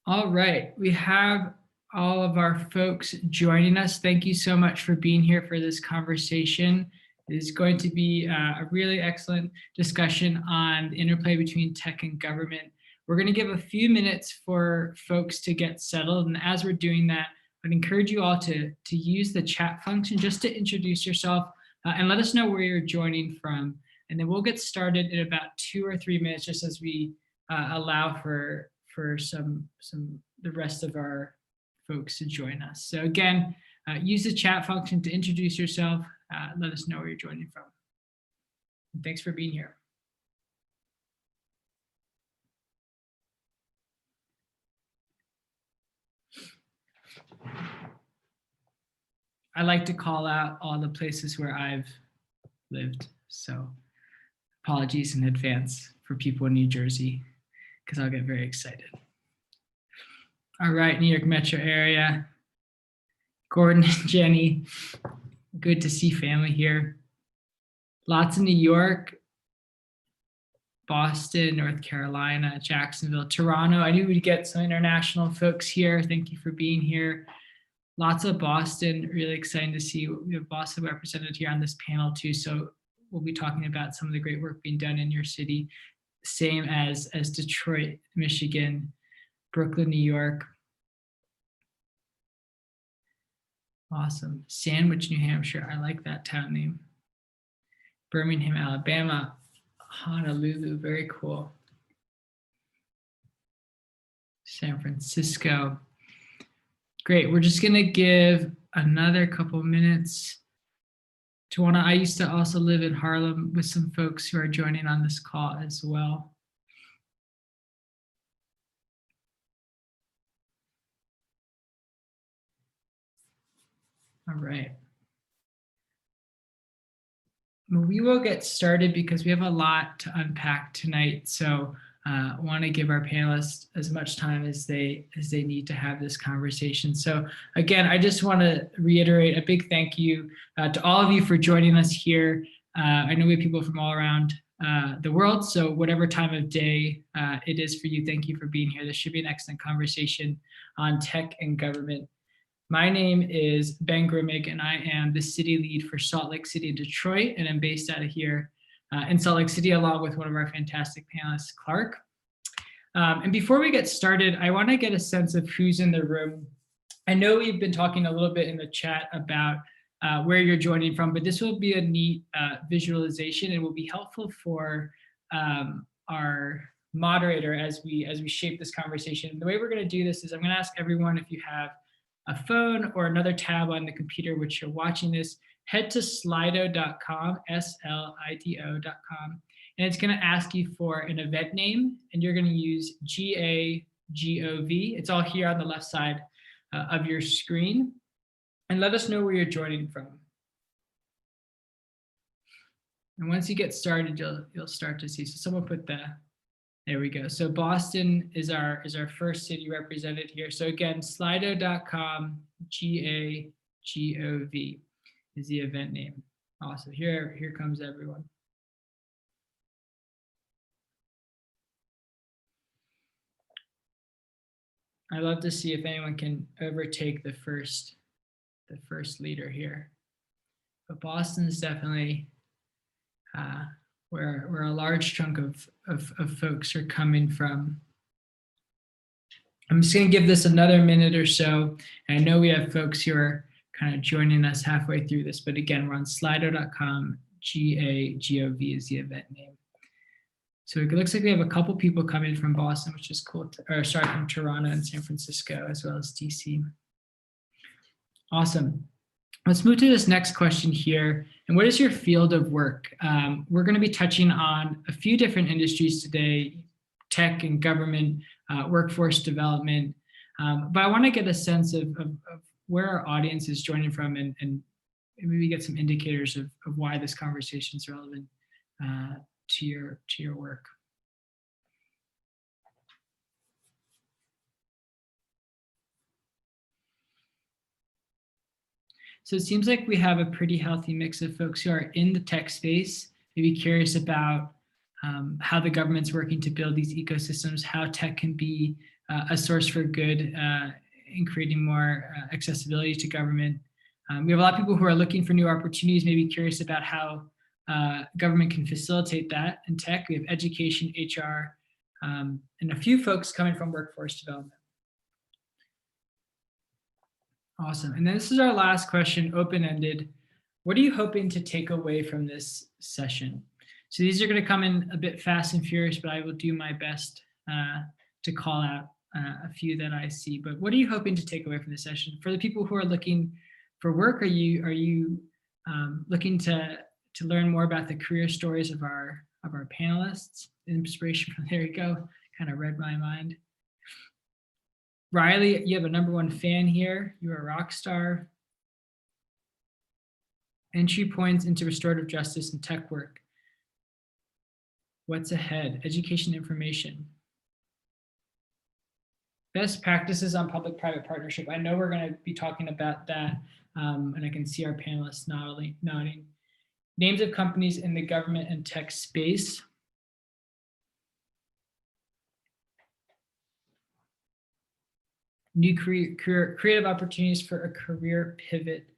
All right, we have all of our folks joining us. Thank you so much for being here for this conversation. It is going to be a really excellent discussion on the interplay between tech and government. We're going to give a few minutes for folks to get settled. And as we're doing that, I'd encourage you all to use the chat function just to introduce yourself and let us know where you're joining from. And then we'll get started in about 2 or 3 minutes, just as we allow for some the rest of our folks to join us. So again, use the chat function to introduce yourself. Let us know where you're joining from. And thanks for being here. I like to call out all the places where I've lived. So apologies in advance for people in New Jersey, because I'll get very excited. All right, New York metro area. Gordon and Jenny, good to see family here. Lots in New York, Boston, North Carolina, Jacksonville, Toronto. I knew we'd get some international folks here. Thank you for being here. Lots of Boston, really exciting to see. We have Boston represented here on this panel too. So we'll be talking about some of the great work being done in your city. Same as Detroit, Michigan, Brooklyn, New York. Awesome. Sandwich, New Hampshire. I like that town name. Birmingham, Alabama. Honolulu, very cool. San Francisco. Great. We're just going to give another couple minutes to one. I used to also live in Harlem with some folks who are joining on this call as well. All right. Well, we will get started because we have a lot to unpack tonight. So I want to give our panelists as much time as they need to have this conversation. So again, I just want to reiterate a big thank you to all of you for joining us here. I know we have people from all around the world, so whatever time of day it is for you, thank you for being here. This should be an excellent conversation on tech and government. My name is Ben Grimmig, and I am the city lead for Salt Lake City and Detroit, and I'm based out of here in Salt Lake City, along with one of our fantastic panelists, Clark. And before we get started, I want to get a sense of who's in the room. I know we've been talking a little bit in the chat about where you're joining from, but this will be a neat visualization and will be helpful for our moderator as we shape this conversation. The way we're going to do this is I'm going to ask everyone, if you have a phone or another tab on the computer which you're watching this, head to slido.com, slido.com, and it's going to ask you for an event name, and you're going to use GAGOV. It's all here on the left side of your screen, and let us know where you're joining from. And once you get started, you'll start to see. So someone put there we go. So Boston is our first city represented here. So again, slido.com, GAGOV is the event name. Awesome. Here comes everyone. I'd love to see if anyone can overtake the first leader here. But Boston's definitely where a large chunk of folks are coming from. I'm just going to give this another minute or so. And I know we have folks who are kind of joining us halfway through this, but again, we're on slido.com, GAGOV is the event name. So it looks like we have a couple people coming from Boston, which is cool, from Toronto and San Francisco, as well as DC. Awesome. Let's move to this next question here. And what is your field of work? We're going to be touching on a few different industries today, tech and government, workforce development. But I want to get a sense of where our audience is joining from and maybe get some indicators of why this conversation is relevant to your work. So it seems like we have a pretty healthy mix of folks who are in the tech space, maybe curious about how the government's working to build these ecosystems, how tech can be a source for good in creating more accessibility to government. We have a lot of people who are looking for new opportunities, maybe curious about how government can facilitate that in tech. We have education, HR, and a few folks coming from workforce development. Awesome. And then this is our last question, open-ended. What are you hoping to take away from this session? So these are going to come in a bit fast and furious, but I will do my best to call out a few that I see. But what are you hoping to take away from this session? For the people who are looking for work, are you looking to learn more about the career stories of our panelists? Inspiration from, there you go, kind of read my mind. Riley, you have a #1 fan here. You're a rock star. Entry points into restorative justice and tech work. What's ahead? Education information. Best practices on public-private partnership. I know we're going to be talking about that, and I can see our panelists nodding. Names of companies in the government and tech space. New creative opportunities for a career pivot.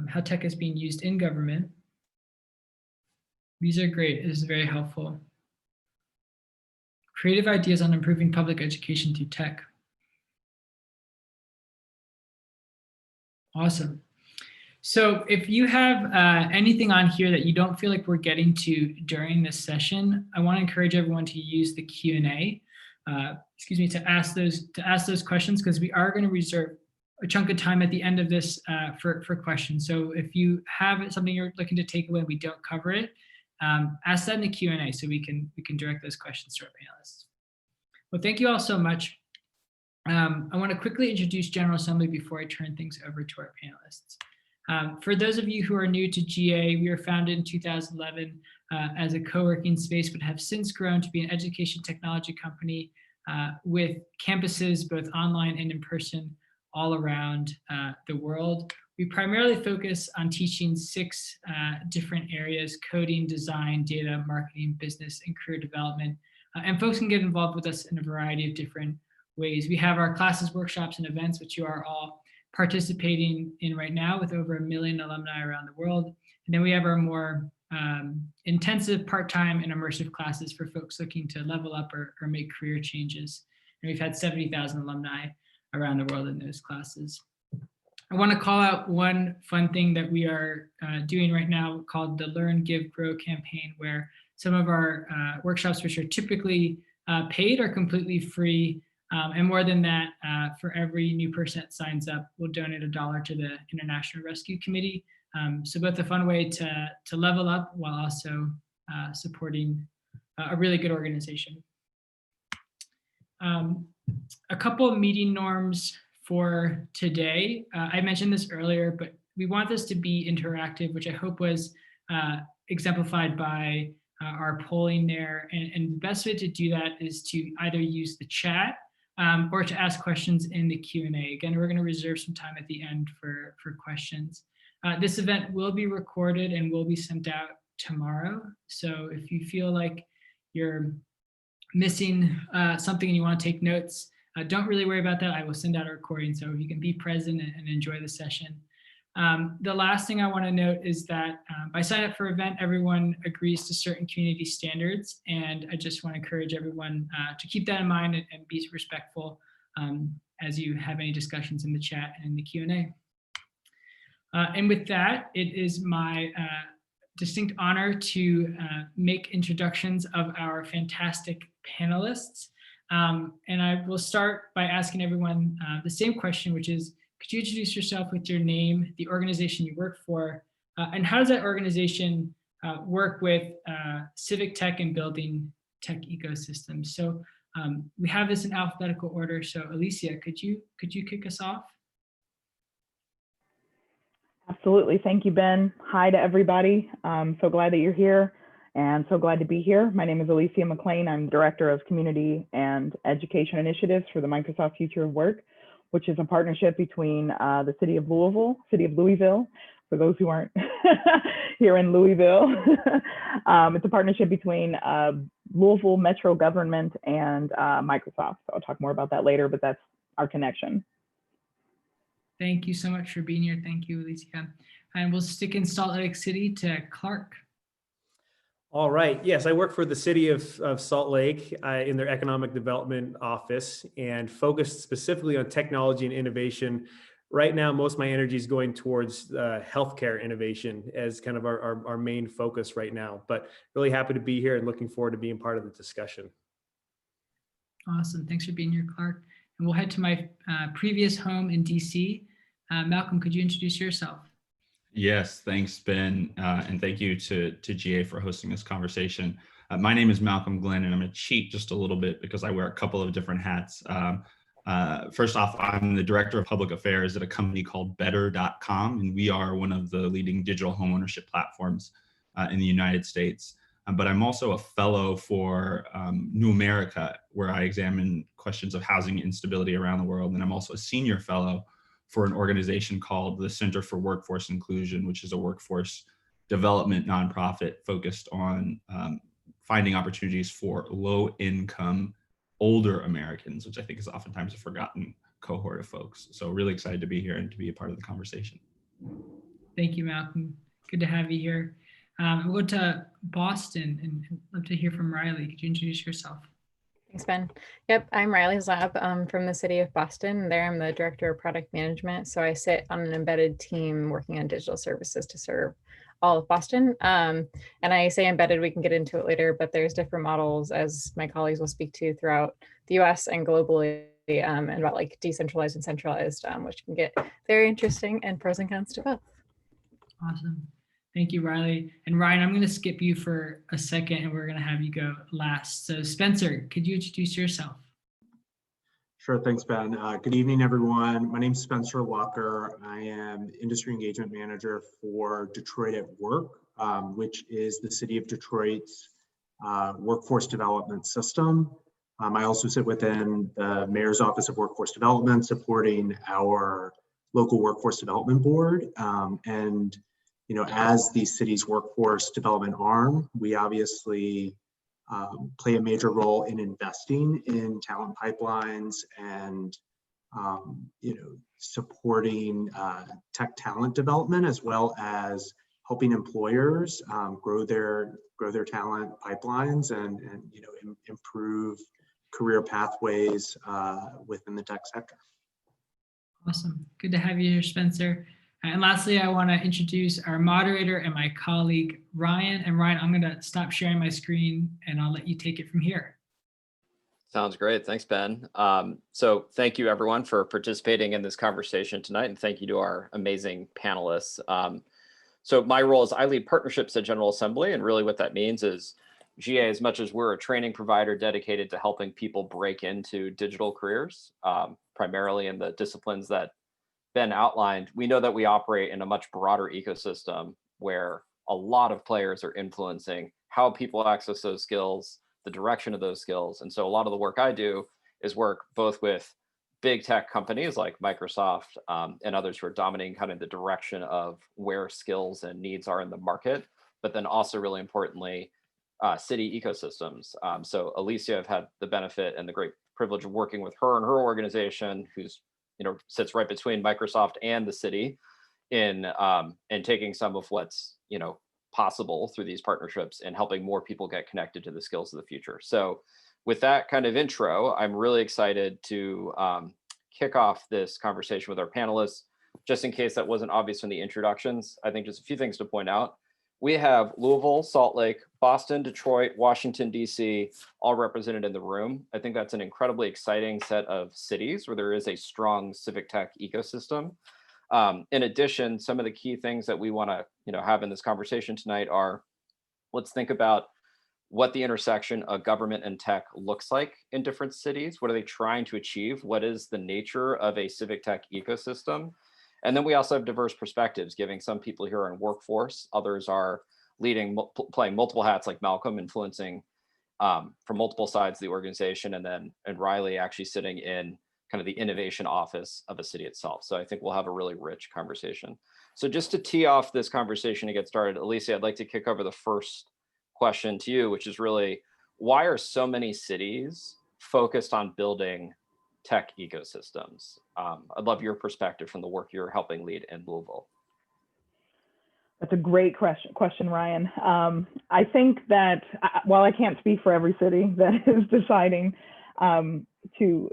How tech is being used in government. These are great. This is very helpful. Creative ideas on improving public education through tech. Awesome. So if you have anything on here that you don't feel like we're getting to during this session, I want to encourage everyone to use the Q&A. To ask those questions, because we are going to reserve a chunk of time at the end of this for questions. So if you have something you're looking to take away, we don't cover it, ask that in the Q&A so we can direct those questions to our panelists. Well, thank you all so much. I want to quickly introduce General Assembly before I turn things over to our panelists. For those of you who are new to GA, we were founded in 2011 as a co-working space, but have since grown to be an education technology company with campuses both online and in person all around the world. We primarily focus on teaching 6 different areas: coding, design, data, marketing, business, and career development. And folks can get involved with us in a variety of different ways. We have our classes, workshops, and events, which you are all participating in right now with over 1 million alumni around the world. And then we have our more intensive part-time and immersive classes for folks looking to level up or make career changes. And we've had 70,000 alumni around the world in those classes. I want to call out one fun thing that we are doing right now called the Learn, Give, Grow campaign, where some of our workshops, which are typically paid, are completely free. And more than that, for every new person that signs up, we'll donate $1 to the International Rescue Committee. So both a fun way to level up while also supporting a really good organization. A couple of meeting norms for today. I mentioned this earlier, but we want this to be interactive, which I hope was exemplified by our polling there. And the best way to do that is to either use the chat or to ask questions in the Q&A. Again, we're going to reserve some time at the end for questions. This event will be recorded and will be sent out tomorrow. So if you feel like you're missing something and you want to take notes, don't really worry about that. I will send out a recording so you can be present and enjoy the session. The last thing I want to note is that by sign up for event, everyone agrees to certain community standards. And I just want to encourage everyone to keep that in mind and be respectful as you have any discussions in the chat and in the Q&A. And with that, it is my distinct honor to make introductions of our fantastic panelists. And I will start by asking everyone the same question, which is, could you introduce yourself with your name, the organization you work for, and how does that organization work with civic tech and building tech ecosystems? So we have this in alphabetical order. So Alicia, could you kick us off? Absolutely. Thank you, Ben. Hi to everybody. I'm so glad that you're here and so glad to be here. My name is Alicia McLean. I'm Director of Community and Education Initiatives for the Microsoft Future of Work, which is a partnership between the city of Louisville, for those who aren't here in Louisville. It's a partnership between Louisville Metro government and Microsoft. So I'll talk more about that later, but that's our connection. Thank you so much for being here. Thank you, Alicia. And we'll stick in Salt Lake City to Clark. All right. Yes, I work for the city of Salt Lake in their economic development office and focused specifically on technology and innovation. Right now, most of my energy is going towards healthcare innovation as kind of our main focus right now, but really happy to be here and looking forward to being part of the discussion. Awesome. Thanks for being here, Clark. And we'll head to my previous home in DC. Malcolm, could you introduce yourself? Yes, thanks, Ben. And thank you to GA for hosting this conversation. My name is Malcolm Glenn, and I'm going to cheat just a little bit because I wear a couple of different hats. First off, I'm the Director of Public Affairs at a company called Better.com, and we are one of the leading digital homeownership platforms in the United States. But I'm also a fellow for New America, where I examine questions of housing instability around the world. And I'm also a senior fellow for an organization called the Center for Workforce Inclusion, which is a workforce development nonprofit focused on finding opportunities for low-income older Americans, which I think is oftentimes a forgotten cohort of folks. So really excited to be here and to be a part of the conversation. Thank you, Malcolm. Good to have you here. We'll go to Boston and I'd love to hear from Riley. Could you introduce yourself? Thanks, Ben. Yep, I'm Riley Zlab. I'm from the city of Boston. There I'm the Director of Product Management. So I sit on an embedded team working on digital services to serve all of Boston. And I say embedded, we can get into it later, but there's different models, as my colleagues will speak to, throughout the US and globally, and about like decentralized and centralized, which can get very interesting, and pros and cons to both. Awesome. Thank you, Riley. And Ryan, I'm going to skip you for a second and we're going to have you go last. So Spencer, could you introduce yourself? Sure, thanks, Ben. Good evening, everyone. My name is Spencer Walker. I am Industry Engagement Manager for Detroit at Work, which is the City of Detroit's workforce development system. I also sit within the Mayor's Office of Workforce Development, supporting our local workforce development board. And you know, as the city's workforce development arm, we obviously play a major role in investing in talent pipelines and you know, supporting tech talent development, as well as helping employers grow their talent pipelines and you know, improve career pathways within the tech sector. Awesome. Good to have you here, Spencer. And lastly, I want to introduce our moderator and my colleague, Ryan. And Ryan, I'm going to stop sharing my screen and I'll let you take it from here. Sounds great. Thanks, Ben. So thank you, everyone, for participating in this conversation tonight. And thank you to our amazing panelists. So my role is I lead partnerships at General Assembly. And really what that means is GA, as much as we're a training provider dedicated to helping people break into digital careers, primarily in the disciplines that Ben outlined, we know that we operate in a much broader ecosystem where a lot of players are influencing how people access those skills, the direction of those skills. And so a lot of the work I do is work both with big tech companies like Microsoft and others who are dominating kind of the direction of where skills and needs are in the market, but then also really importantly, city ecosystems. So Alicia, I've had the benefit and the great privilege of working with her and her organization, who's sits right between Microsoft and the city in taking some of what's possible through these partnerships and helping more people get connected to the skills of the future. So with that kind of intro, I'm really excited to kick off this conversation with our panelists. Just in case that wasn't obvious from the introductions, I think just a few things to point out. We have Louisville, Salt Lake, Boston, Detroit, Washington, D.C., all represented in the room. I think that's an incredibly exciting set of cities where there is a strong civic tech ecosystem. In addition, some of the key things that we want to have in this conversation tonight are, let's think about what the intersection of government and tech looks like in different cities. What are they trying to achieve? What is the nature of a civic tech ecosystem? And then we also have diverse perspectives, giving some people here in workforce, others are playing multiple hats like Malcom, influencing from multiple sides of the organization, and Riley actually sitting in kind of the innovation office of a city itself. So I think we'll have a really rich conversation. So just to tee off this conversation to get started, Alicia, I'd like to kick over the first question to you, which is really, why are so many cities focused on building tech ecosystems? I'd love your perspective from the work you're helping lead in Louisville. That's a great question, Ryan. I think that while I can't speak for every city that is deciding to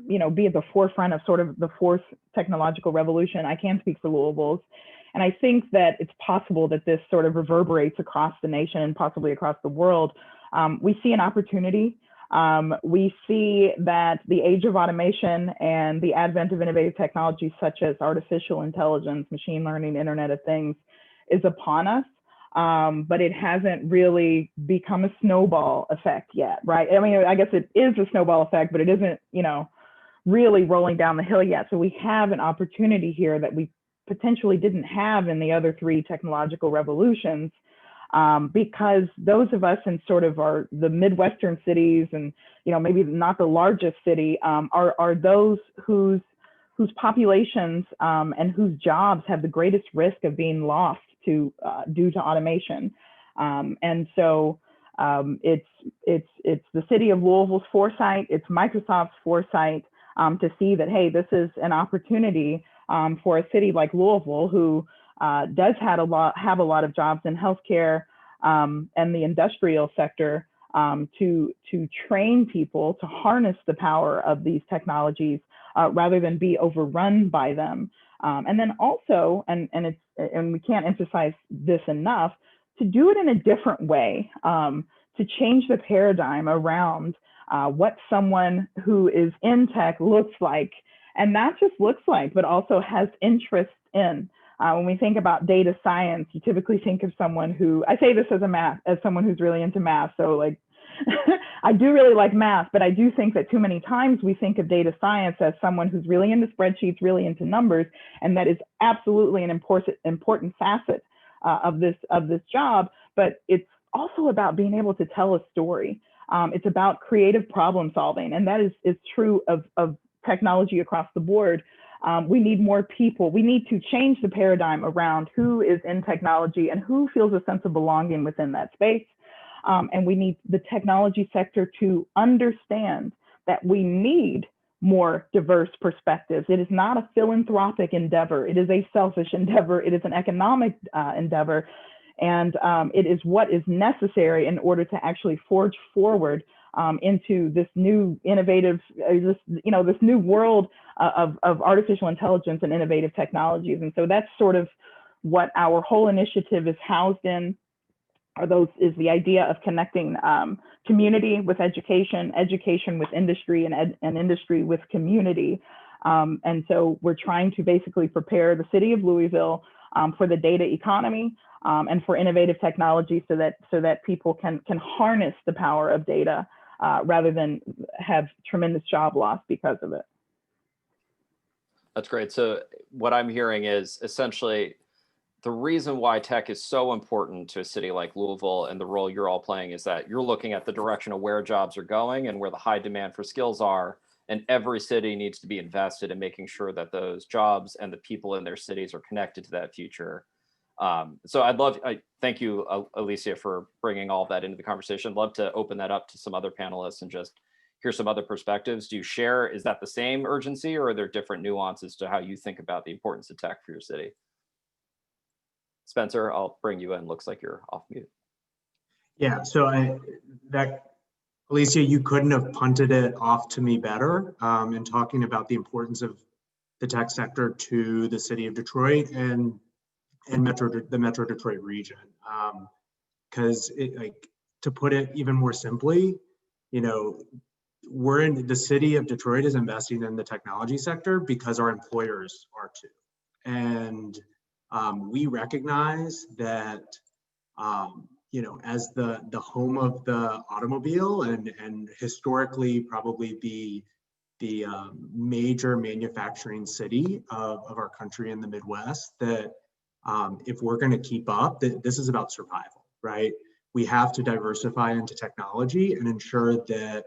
be at the forefront of sort of the fourth technological revolution, I can speak for Louisville's. And I think that it's possible that this sort of reverberates across the nation and possibly across the world. We see an opportunity. We see that the age of automation and the advent of innovative technologies such as artificial intelligence, machine learning, Internet of Things is upon us, but it hasn't really become a snowball effect yet, right? I mean, I guess it is a snowball effect, but it isn't, really rolling down the hill yet. So we have an opportunity here that we potentially didn't have in the other three technological revolutions. Because those of us in sort of the Midwestern cities and, maybe not the largest city are those whose populations and whose jobs have the greatest risk of being lost due to automation. And so it's the city of Louisville's foresight, it's Microsoft's foresight to see that, hey, this is an opportunity for a city like Louisville, who does have a lot of jobs in healthcare and the industrial sector, to train people to harness the power of these technologies rather than be overrun by them. And then also, and we can't emphasize this enough, to do it in a different way, to change the paradigm around what someone who is in tech looks like, and not just looks like, but also has interest in. When we think about data science, you typically think of someone who, I say this as someone who's really into math. So like, I do really like math, but I do think that too many times we think of data science as someone who's really into spreadsheets, really into numbers, and that is absolutely an important facet of this job. But it's also about being able to tell a story. It's about creative problem solving, and that is true of technology across the board. We need more people. We need to change the paradigm around who is in technology and who feels a sense of belonging within that space. And we need the technology sector to understand that we need more diverse perspectives. It is not a philanthropic endeavor. It is a selfish endeavor. It is an economic endeavor. And it is what is necessary in order to actually forge forward into this new innovative, this new world of artificial intelligence and innovative technologies. And so that's sort of what our whole initiative is housed in. Is the idea of connecting community with education, education with industry, and industry with community. And so we're trying to basically prepare the city of Louisville for the data economy and for innovative technology, so that people can harness the power of data rather than have tremendous job loss because of it. That's great. So what I'm hearing is essentially the reason why tech is so important to a city like Louisville and the role you're all playing is that you're looking at the direction of where jobs are going and where the high demand for skills are. And every city needs to be invested in making sure that those jobs and the people in their cities are connected to that future. So I thank you, Alicia, for bringing all of that into the conversation. I'd love to open that up to some other panelists and just hear some other perspectives. Do you share, is that the same urgency, or are there different nuances to how you think about the importance of tech for your city? Spencer, I'll bring you in. Looks like you're off mute. Yeah, so Alicia, you couldn't have punted it off to me better in talking about the importance of the tech sector to the city of Detroit and the Metro Detroit region. Because to put it even more simply, we're in the city of Detroit is investing in the technology sector because our employers are too. And we recognize that, as the home of the automobile and historically probably the major manufacturing city of our country in the Midwest, that if we're going to keep up, this is about survival, right? We have to diversify into technology and ensure that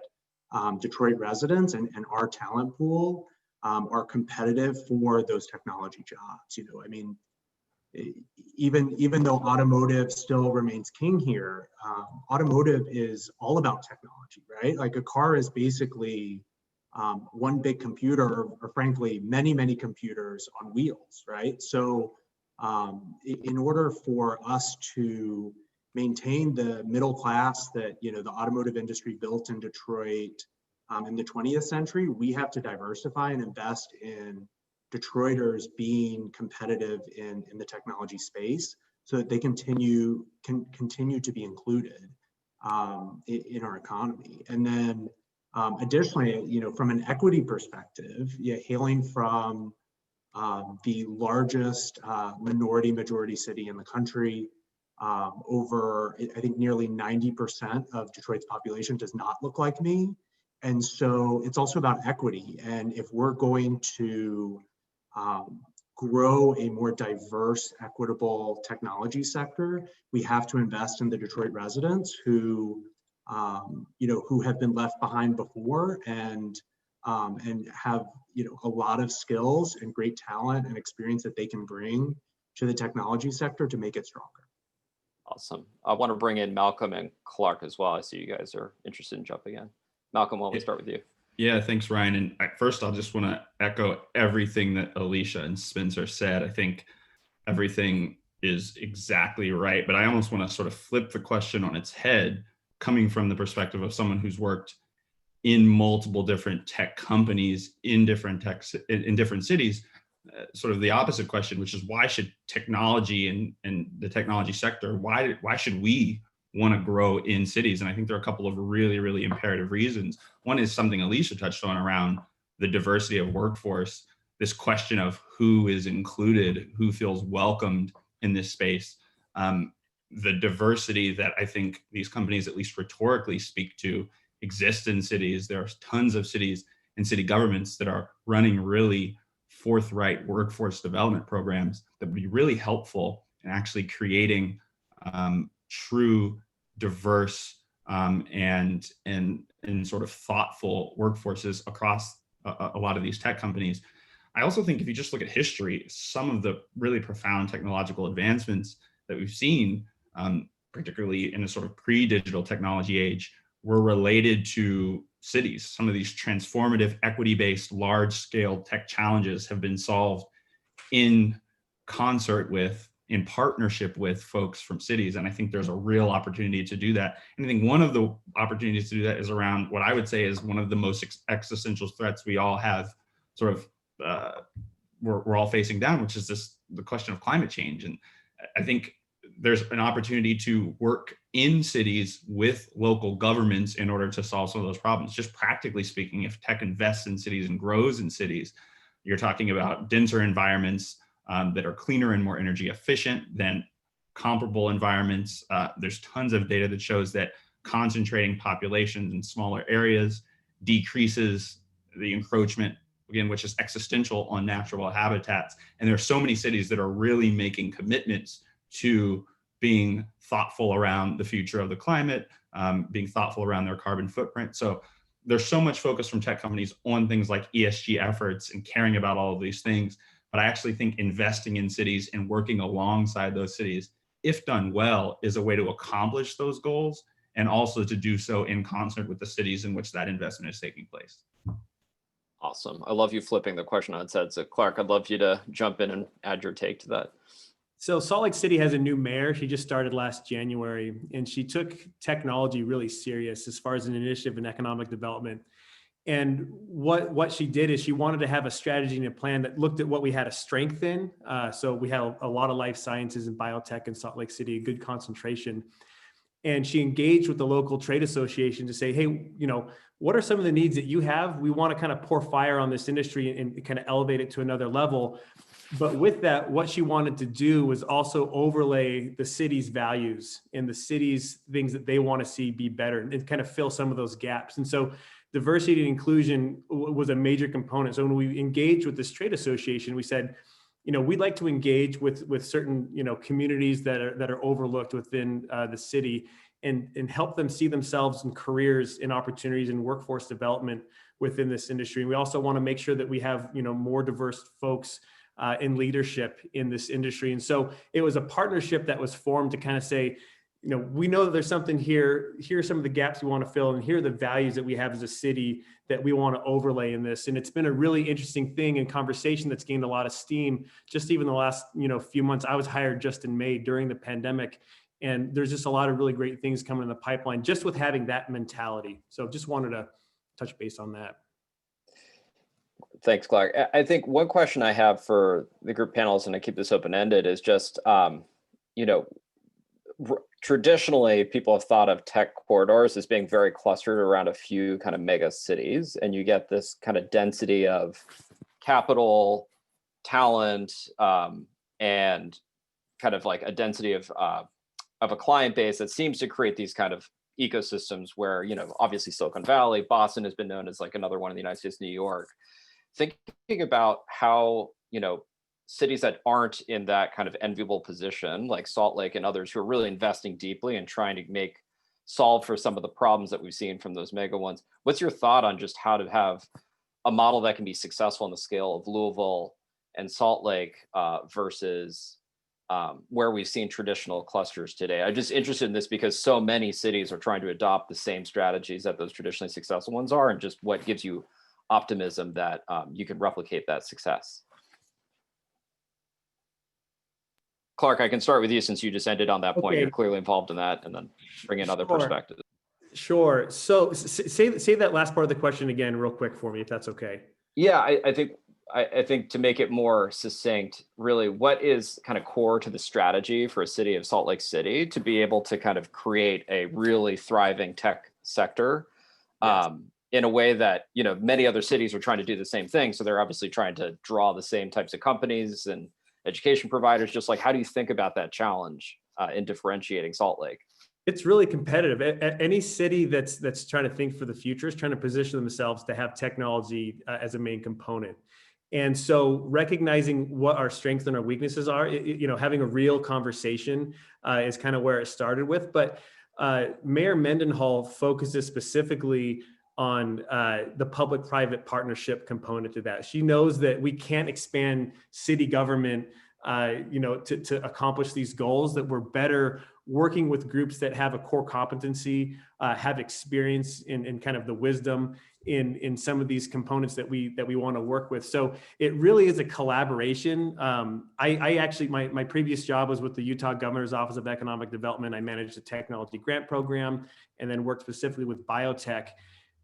Detroit residents and our talent pool are competitive for those technology jobs. even though automotive still remains king here, automotive is all about technology, right? Like a car is basically one big computer, or frankly, many computers on wheels, right? So in order for us to maintain the middle class that the automotive industry built in Detroit in the 20th century, we have to diversify and invest in Detroiters being competitive in the technology space, so that they can continue to be included in our economy. And then additionally, from an equity perspective, hailing from the largest majority city in the country, over, I think, nearly 90% of Detroit's population does not look like me. And so it's also about equity. And if we're going to grow a more diverse, equitable technology sector, we have to invest in the Detroit residents who have been left behind before, and have a lot of skills and great talent and experience that they can bring to the technology sector to make it stronger. Awesome. I want to bring in Malcolm and Clark as well. I see you guys are interested in jumping in. Malcolm, why don't we start with you? Yeah, thanks, Ryan. And first, I'll just want to echo everything that Alicia and Spencer said. I think everything is exactly right, but I almost want to sort of flip the question on its head, coming from the perspective of someone who's worked in multiple different tech companies in different cities. Sort of the opposite question, which is why should technology and the technology sector, why should we want to grow in cities? And I think there are a couple of really imperative reasons. One is something Alicia touched on around the diversity of workforce, this question of who is included, who feels welcomed in this space. The diversity that I think these companies, at least rhetorically, speak to exist in cities. There are tons of cities and city governments that are running really forthright workforce development programs that would be really helpful in actually creating true, diverse, and sort of thoughtful workforces across a lot of these tech companies. I also think if you just look at history, some of the really profound technological advancements that we've seen, particularly in a sort of pre-digital technology age, were related to cities. Some of these transformative, equity-based, large-scale tech challenges have been solved in concert with, in partnership with folks from cities. And I think there's a real opportunity to do that. And I think one of the opportunities to do that is around what I would say is one of the most existential threats we all have sort of, we're all facing down, which is the question of climate change. And I think there's an opportunity to work in cities with local governments in order to solve some of those problems. Just practically speaking, if tech invests in cities and grows in cities, you're talking about denser environments that are cleaner and more energy efficient than comparable environments. There's tons of data that shows that concentrating populations in smaller areas decreases the encroachment, again, which is existential on natural habitats. And there are so many cities that are really making commitments to being thoughtful around the future of the climate, being thoughtful around their carbon footprint. So there's so much focus from tech companies on things like ESG efforts and caring about all of these things. But I actually think investing in cities and working alongside those cities, if done well, is a way to accomplish those goals, and also to do so in concert with the cities in which that investment is taking place. Awesome. I love you flipping the question on its head. So Clark, I'd love you to jump in and add your take to that. So Salt Lake City has a new mayor. She just started last January, and she took technology really serious as far as an initiative in economic development. And what she did is she wanted to have a strategy and a plan that looked at what we had a strength in. So we had a lot of life sciences and biotech in Salt Lake City, a good concentration. And she engaged with the local trade association to say, hey, what are some of the needs that you have? We want to kind of pour fire on this industry and kind of elevate it to another level. But with that, what she wanted to do was also overlay the city's values and the city's things that they want to see be better, and kind of fill some of those gaps. And so diversity and inclusion was a major component. So when we engaged with this trade association, we said, we'd like to engage with certain, communities that are overlooked within the city, and help them see themselves in careers and opportunities and workforce development within this industry. And we also want to make sure that we have, more diverse folks in leadership in this industry. And so it was a partnership that was formed to kind of say, we know that there's something here. Here are some of the gaps we want to fill, and here are the values that we have as a city that we want to overlay in this. And it's been a really interesting thing and conversation that's gained a lot of steam. Just even the last, few months. I was hired just in May during the pandemic, and there's just a lot of really great things coming in the pipeline just with having that mentality. So just wanted to touch base on that. Thanks, Clark. I think one question I have for the group panelists, and I keep this open-ended, is just, traditionally, people have thought of tech corridors as being very clustered around a few kind of mega cities, and you get this kind of density of capital, talent, and kind of like a density of a client base that seems to create these kind of ecosystems where, obviously Silicon Valley, Boston has been known as like another one in the United States, New York. Thinking about how, cities that aren't in that kind of enviable position, like Salt Lake and others who are really investing deeply and trying to solve for some of the problems that we've seen from those mega ones. What's your thought on just how to have a model that can be successful on the scale of Louisville and Salt Lake versus where we've seen traditional clusters today? I'm just interested in this because so many cities are trying to adopt the same strategies that those traditionally successful ones are, and just what gives you optimism that you can replicate that success. Clark, I can start with you since you just ended on that point. Okay. You're clearly involved in that, and then bring in other perspectives. Sure. So say that last part of the question again real quick for me, if that's okay. Yeah, I think to make it more succinct, really, what is kind of core to the strategy for a city of Salt Lake City to be able to kind of create a really thriving tech sector? Yes. In a way that, many other cities are trying to do the same thing. So they're obviously trying to draw the same types of companies and education providers. Just like, how do you think about that challenge in differentiating Salt Lake? It's really competitive. Any city that's trying to think for the future is trying to position themselves to have technology as a main component. And so recognizing what our strengths and our weaknesses are, having a real conversation is kind of where it started with. But Mayor Mendenhall focuses specifically on the public-private partnership component to that. She knows that we can't expand city government, to accomplish these goals, that we're better working with groups that have a core competency, have experience in kind of the wisdom in some of these components that we want to work with. So it really is a collaboration. I actually, my previous job was with the Utah Governor's Office of Economic Development. I managed a technology grant program and then worked specifically with biotech.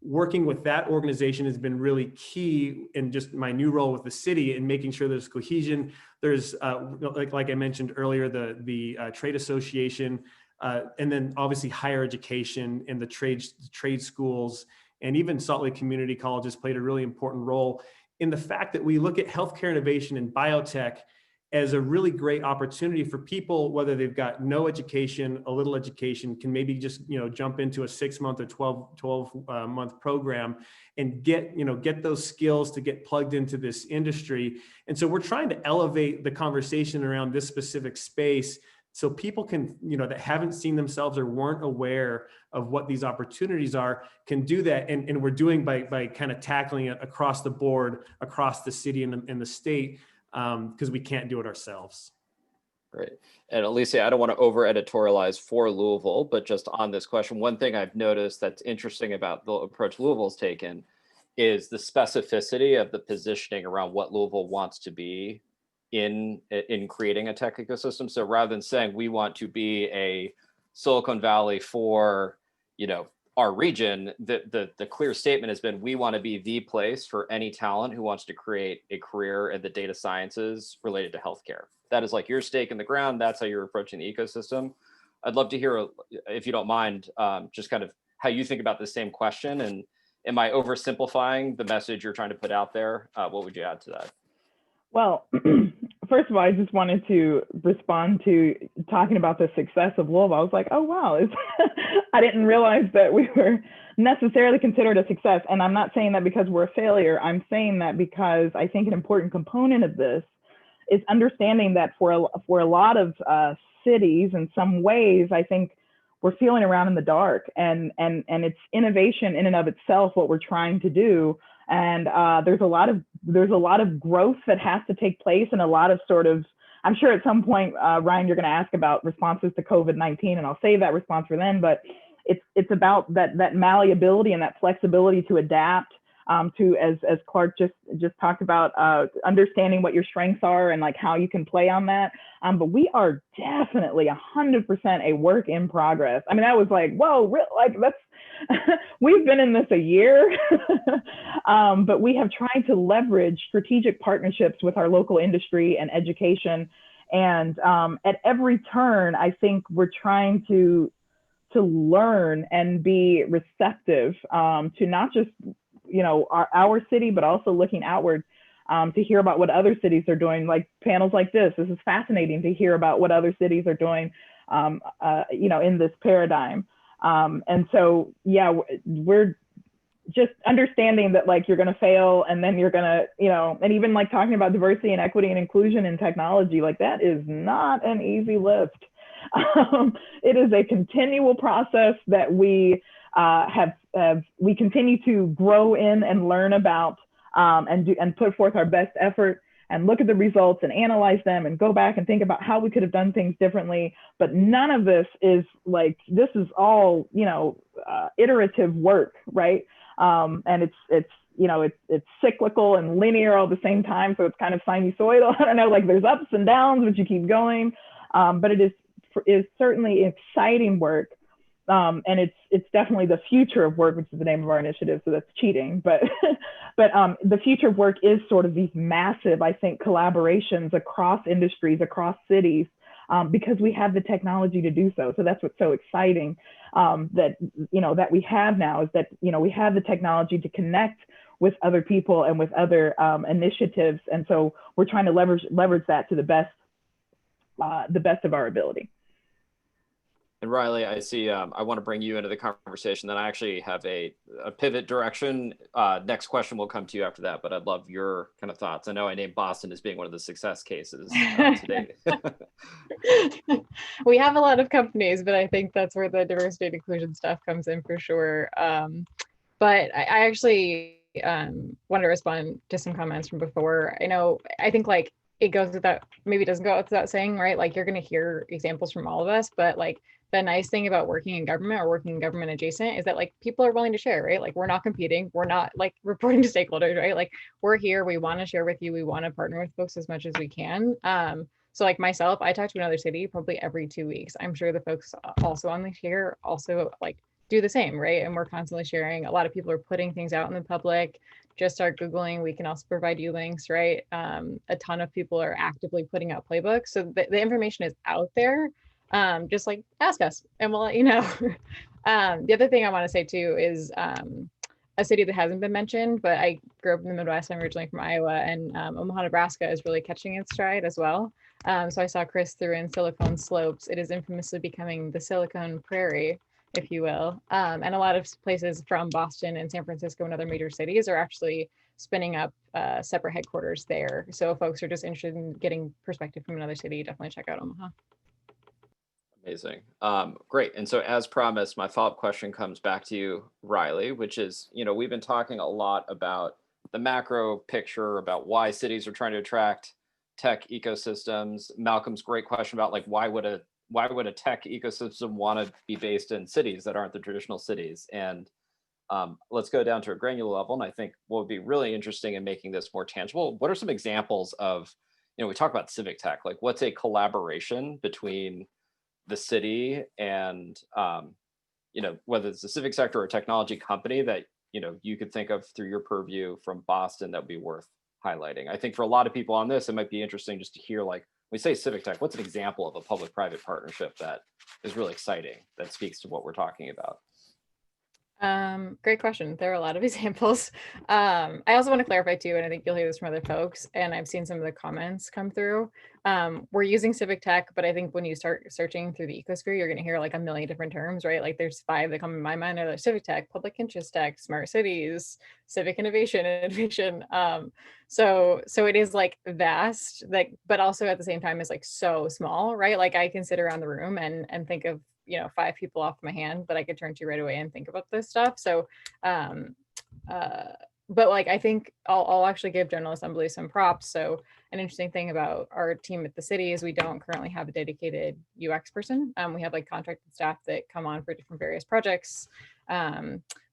Working with that organization has been really key in just my new role with the city and making sure there's cohesion. There's like I mentioned earlier, the trade association, and then obviously higher education and the trade schools, and even Salt Lake Community College has played a really important role in the fact that we look at healthcare innovation and biotech as a really great opportunity for people, whether they've got no education, a little education, can maybe just jump into a 6-month or 12 month program and get those skills to get plugged into this industry. And so we're trying to elevate the conversation around this specific space so people can, that haven't seen themselves or weren't aware of what these opportunities are, can do that. And we're doing by kind of tackling it across the board, across the city and the state, because we can't do it ourselves. Great. And Alicia, I don't want to over editorialize for Louisville, but just on this question, one thing I've noticed that's interesting about the approach Louisville's taken is the specificity of the positioning around what Louisville wants to be in creating a tech ecosystem. So rather than saying we want to be a Silicon Valley for, our region, the clear statement has been, we want to be the place for any talent who wants to create a career in the data sciences related to healthcare. That is like your stake in the ground. That's how you're approaching the ecosystem. I'd love to hear, if you don't mind, just kind of how you think about the same question. And am I oversimplifying the message you're trying to put out there? What would you add to that? Well, first of all, I just wanted to respond to talking about the success of Louisville. I was like, oh, wow. I didn't realize that we were necessarily considered a success. And I'm not saying that because we're a failure. I'm saying that because I think an important component of this is understanding that for a lot of cities, in some ways, I think we're feeling around in the dark, and it's innovation in and of itself what we're trying to do. And there's a lot of growth that has to take place, and a lot of sort of, I'm sure at some point, Ryan, you're going to ask about responses to COVID-19, and I'll save that response for then. But it's about that malleability and that flexibility to adapt to, as Clark just talked about, understanding what your strengths are and like how you can play on that. But we are definitely 100% a work in progress. I mean, that was like, whoa, like that's, we've been in this a year, but we have tried to leverage strategic partnerships with our local industry and education. And at every turn, I think we're trying to learn and be receptive to not just, our city, but also looking outward to hear about what other cities are doing, like panels like this. This is fascinating to hear about what other cities are doing, in this paradigm. And so, yeah, we're just understanding that like you're going to fail, and then you're going to, and even like talking about diversity and equity and inclusion in technology, like that is not an easy lift. It is a continual process that we we continue to grow in and learn about, and put forth our best effort and look at the results and analyze them and go back and think about how we could have done things differently. But none of this is like, this is all, iterative work, right? And it's cyclical and linear all at the same time. So it's kind of sinusoidal. I don't know, like there's ups and downs, but you keep going. But it is certainly exciting work. And it's definitely the future of work, which is the name of our initiative. So that's cheating, but the future of work is sort of these massive, I think, collaborations across industries, across cities, because we have the technology to do so. So that's what's so exciting, that we have now, is that we have the technology to connect with other people and with other initiatives, and so we're trying to leverage that to the best of our ability. And Riley, I see, I want to bring you into the conversation. Then I actually have a pivot direction. Next question will come to you after that, but I'd love your kind of thoughts. I know I named Boston as being one of the success cases today. We have a lot of companies, but I think that's where the diversity and inclusion stuff comes in for sure. But I actually want to respond to some comments from before. I think like it goes without, maybe it doesn't go without saying, right? Like you're going to hear examples from all of us, but like the nice thing about working in government or working in government adjacent is that like people are willing to share, right? Like we're not competing, we're not like reporting to stakeholders, right? Like we're here, we want to share with you, we want to partner with folks as much as we can. So like myself, I talk to another city probably every 2 weeks. I'm sure the folks also on this here also like do the same, right? And we're constantly sharing. A lot of people are putting things out in the public. Just start Googling. We can also provide you links, right? A ton of people are actively putting out playbooks. So the information is out there. Just like ask us and we'll let you know. The other thing I want to say too is a city that hasn't been mentioned, but I grew up in the Midwest. I'm originally from Iowa, and Omaha, Nebraska is really catching its stride as well. So I saw Chris threw in Silicon Slopes. It is infamously becoming the Silicon Prairie, if you will. And a lot of places from Boston and San Francisco and other major cities are actually spinning up separate headquarters there. So if folks are just interested in getting perspective from another city, definitely check out Omaha. Amazing. Great. And so as promised, my follow-up question comes back to you, Riley, which is, we've been talking a lot about the macro picture, about why cities are trying to attract tech ecosystems. Malcolm's great question about like, why would a tech ecosystem want to be based in cities that aren't the traditional cities? And let's go down to a granular level. And I think what would be really interesting in making this more tangible, what are some examples of, we talk about civic tech, like what's a collaboration between the city and, whether it's the civic sector or a technology company that, you could think of through your purview from Boston that would be worth highlighting. I think for a lot of people on this, it might be interesting just to hear, like, when we say civic tech, what's an example of a public-private partnership that is really exciting, that speaks to what we're talking about? Great question. There are a lot of examples. I also want to clarify too, and I think you'll hear this from other folks, and I've seen some of the comments come through. We're using civic tech, but I think when you start searching through the ecosphere, you're going to hear like a million different terms, right? Like there's 5 that come in my mind. Are civic tech, public interest tech, smart cities, civic innovation, and innovation. So it is like vast, like, but also at the same time is like so small, right? Like I can sit around the room and think of 5 people off my hand that I could turn to right away and think about this stuff. So, but like, I think I'll actually give General Assembly some props. So an interesting thing about our team at the city is we don't currently have a dedicated UX person. We have like contracted staff that come on for different various projects.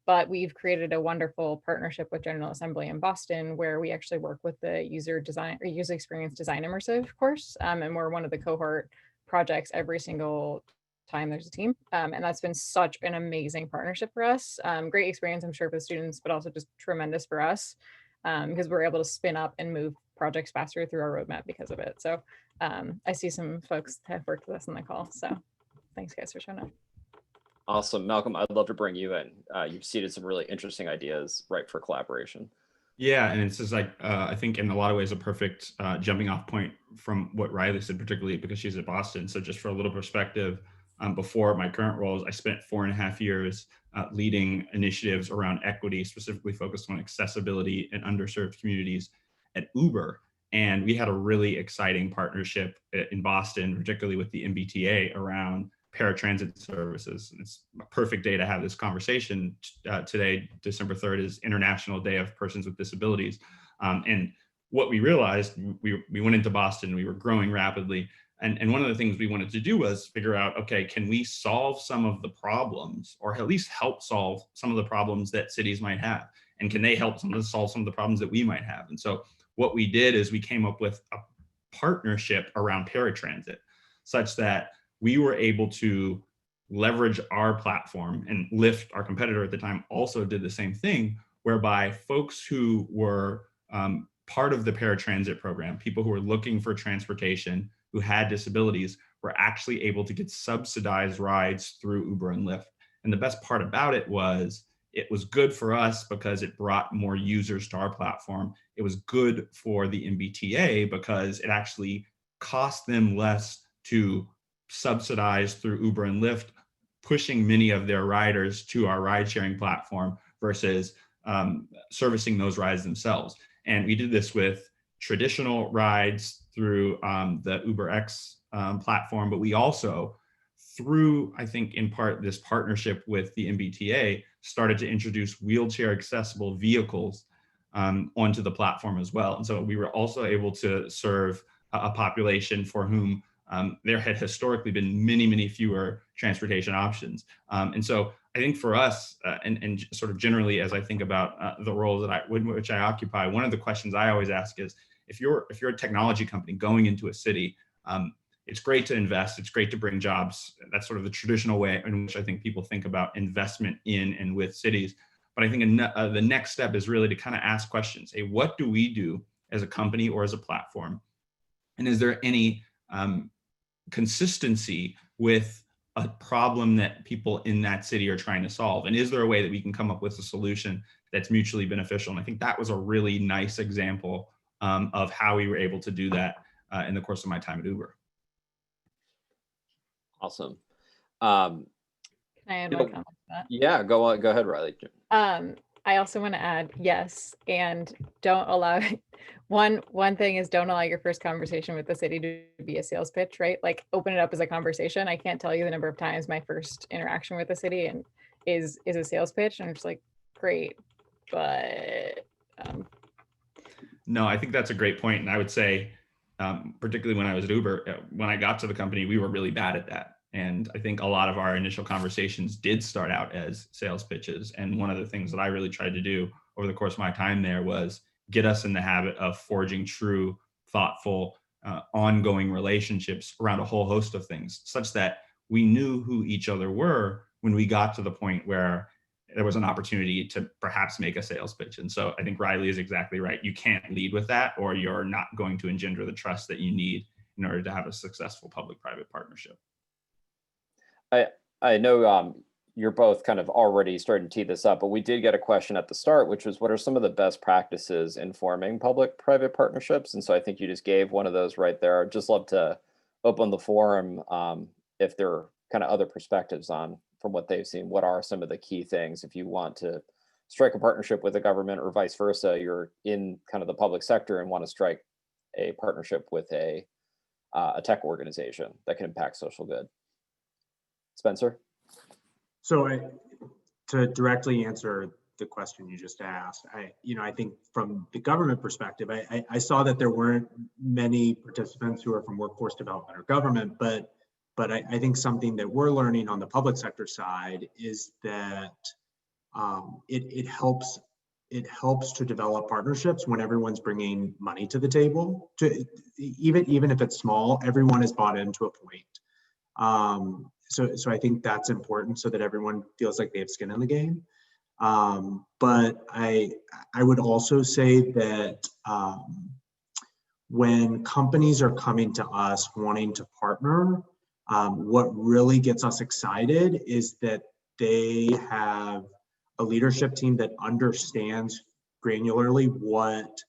But we've created a wonderful partnership with General Assembly in Boston, where we actually work with the user experience design immersive course. And we're one of the cohort projects every single time there's a team. And that's been such an amazing partnership for us. Great experience, I'm sure, for the students, but also just tremendous for us, because we're able to spin up and move projects faster through our roadmap because of it. So I see some folks have worked with us on the call. So thanks guys for showing up. Awesome. Malcolm, I'd love to bring you in. You've seeded some really interesting ideas, right, for collaboration. Yeah, and it's just like, I think in a lot of ways, a perfect jumping off point from what Riley said, particularly because she's at Boston. So just for a little perspective, before my current roles, I spent 4.5 years leading initiatives around equity, specifically focused on accessibility in underserved communities at Uber. And we had a really exciting partnership in Boston, particularly with the MBTA around paratransit services. It's a perfect day to have this conversation. Today, December 3rd, is International Day of Persons with Disabilities. And what we realized, we went into Boston, we were growing rapidly. And one of the things we wanted to do was figure out, okay, can we solve some of the problems, or at least help solve some of the problems that cities might have? And can they help solve some of the problems that we might have? And so what we did is we came up with a partnership around paratransit, such that we were able to leverage our platform, and Lyft, our competitor at the time, also did the same thing, whereby folks who were part of the paratransit program, people who were looking for transportation, who had disabilities, were actually able to get subsidized rides through Uber and Lyft. And the best part about it was good for us because it brought more users to our platform. It was good for the MBTA because it actually cost them less to subsidized through Uber and Lyft, pushing many of their riders to our ride sharing platform versus servicing those rides themselves. And we did this with traditional rides through the UberX platform, but we also, through, I think in part, this partnership with the MBTA, started to introduce wheelchair accessible vehicles onto the platform as well. And so we were also able to serve a population for whom there had historically been many, many fewer transportation options. And so I think for us, and sort of generally, as I think about the roles which I occupy, one of the questions I always ask is, if you're a technology company going into a city, it's great to invest, it's great to bring jobs. That's sort of the traditional way in which I think people think about investment in and with cities. But I think the next step is really to kind of ask questions. Hey, what do we do as a company or as a platform? And is there any consistency with a problem that people in that city are trying to solve? And is there a way that we can come up with a solution that's mutually beneficial? And I think that was a really nice example of how we were able to do that in the course of my time at Uber. Awesome. Can I add one comment to that? Yeah, go ahead, Riley. I also want to add, yes, and don't allow one thing is don't allow your first conversation with the city to be a sales pitch, right? Like, open it up as a conversation. I can't tell you the number of times my first interaction with the city and is a sales pitch, and I'm just like, great, but No, I think that's a great point. And I would say, particularly when I was at Uber, when I got to the company, we were really bad at that. And I think a lot of our initial conversations did start out as sales pitches. And one of the things that I really tried to do over the course of my time there was get us in the habit of forging true, thoughtful, ongoing relationships around a whole host of things, such that we knew who each other were when we got to the point where there was an opportunity to perhaps make a sales pitch. And so I think Riley is exactly right. You can't lead with that, or you're not going to engender the trust that you need in order to have a successful public-private partnership. I know you're both kind of already starting to tee this up, but we did get a question at the start, which was, what are some of the best practices in forming public-private partnerships? And so I think you just gave one of those right there. I'd just love to open the forum if there are kind of other perspectives on, from what they've seen, what are some of the key things if you want to strike a partnership with the government, or vice versa, you're in kind of the public sector and want to strike a partnership with a tech organization that can impact social good. Spencer? So to directly answer the question you just asked, I think from the government perspective, I saw that there weren't many participants who are from workforce development or government, but I think something that we're learning on the public sector side is that it helps to develop partnerships when everyone's bringing money to the table. Even if it's small, everyone is bought into a point. So I think that's important so that everyone feels like they have skin in the game. But I would also say that when companies are coming to us wanting to partner, what really gets us excited is that they have a leadership team that understands granularly what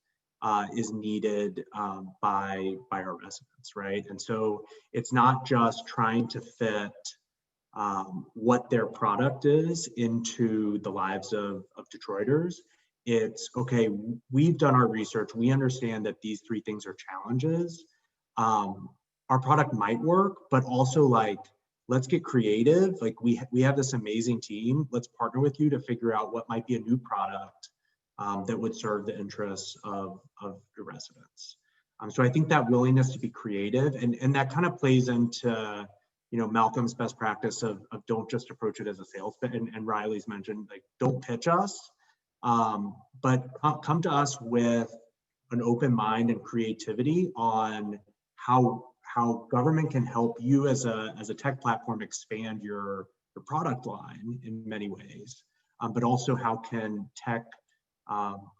is needed by our residents, right? And so it's not just trying to fit what their product is into the lives of Detroiters. It's, okay, we've done our research. We understand that these three things are challenges. Our product might work, but also like, let's get creative. Like we have this amazing team. Let's partner with you to figure out what might be a new product that would serve the interests of your residents. So I think that willingness to be creative, and that kind of plays into, Malcolm's best practice of don't just approach it as a sales pitch, and Riley's mentioned, like, don't pitch us, but come to us with an open mind and creativity on how government can help you as a tech platform expand your product line in many ways, but also how can tech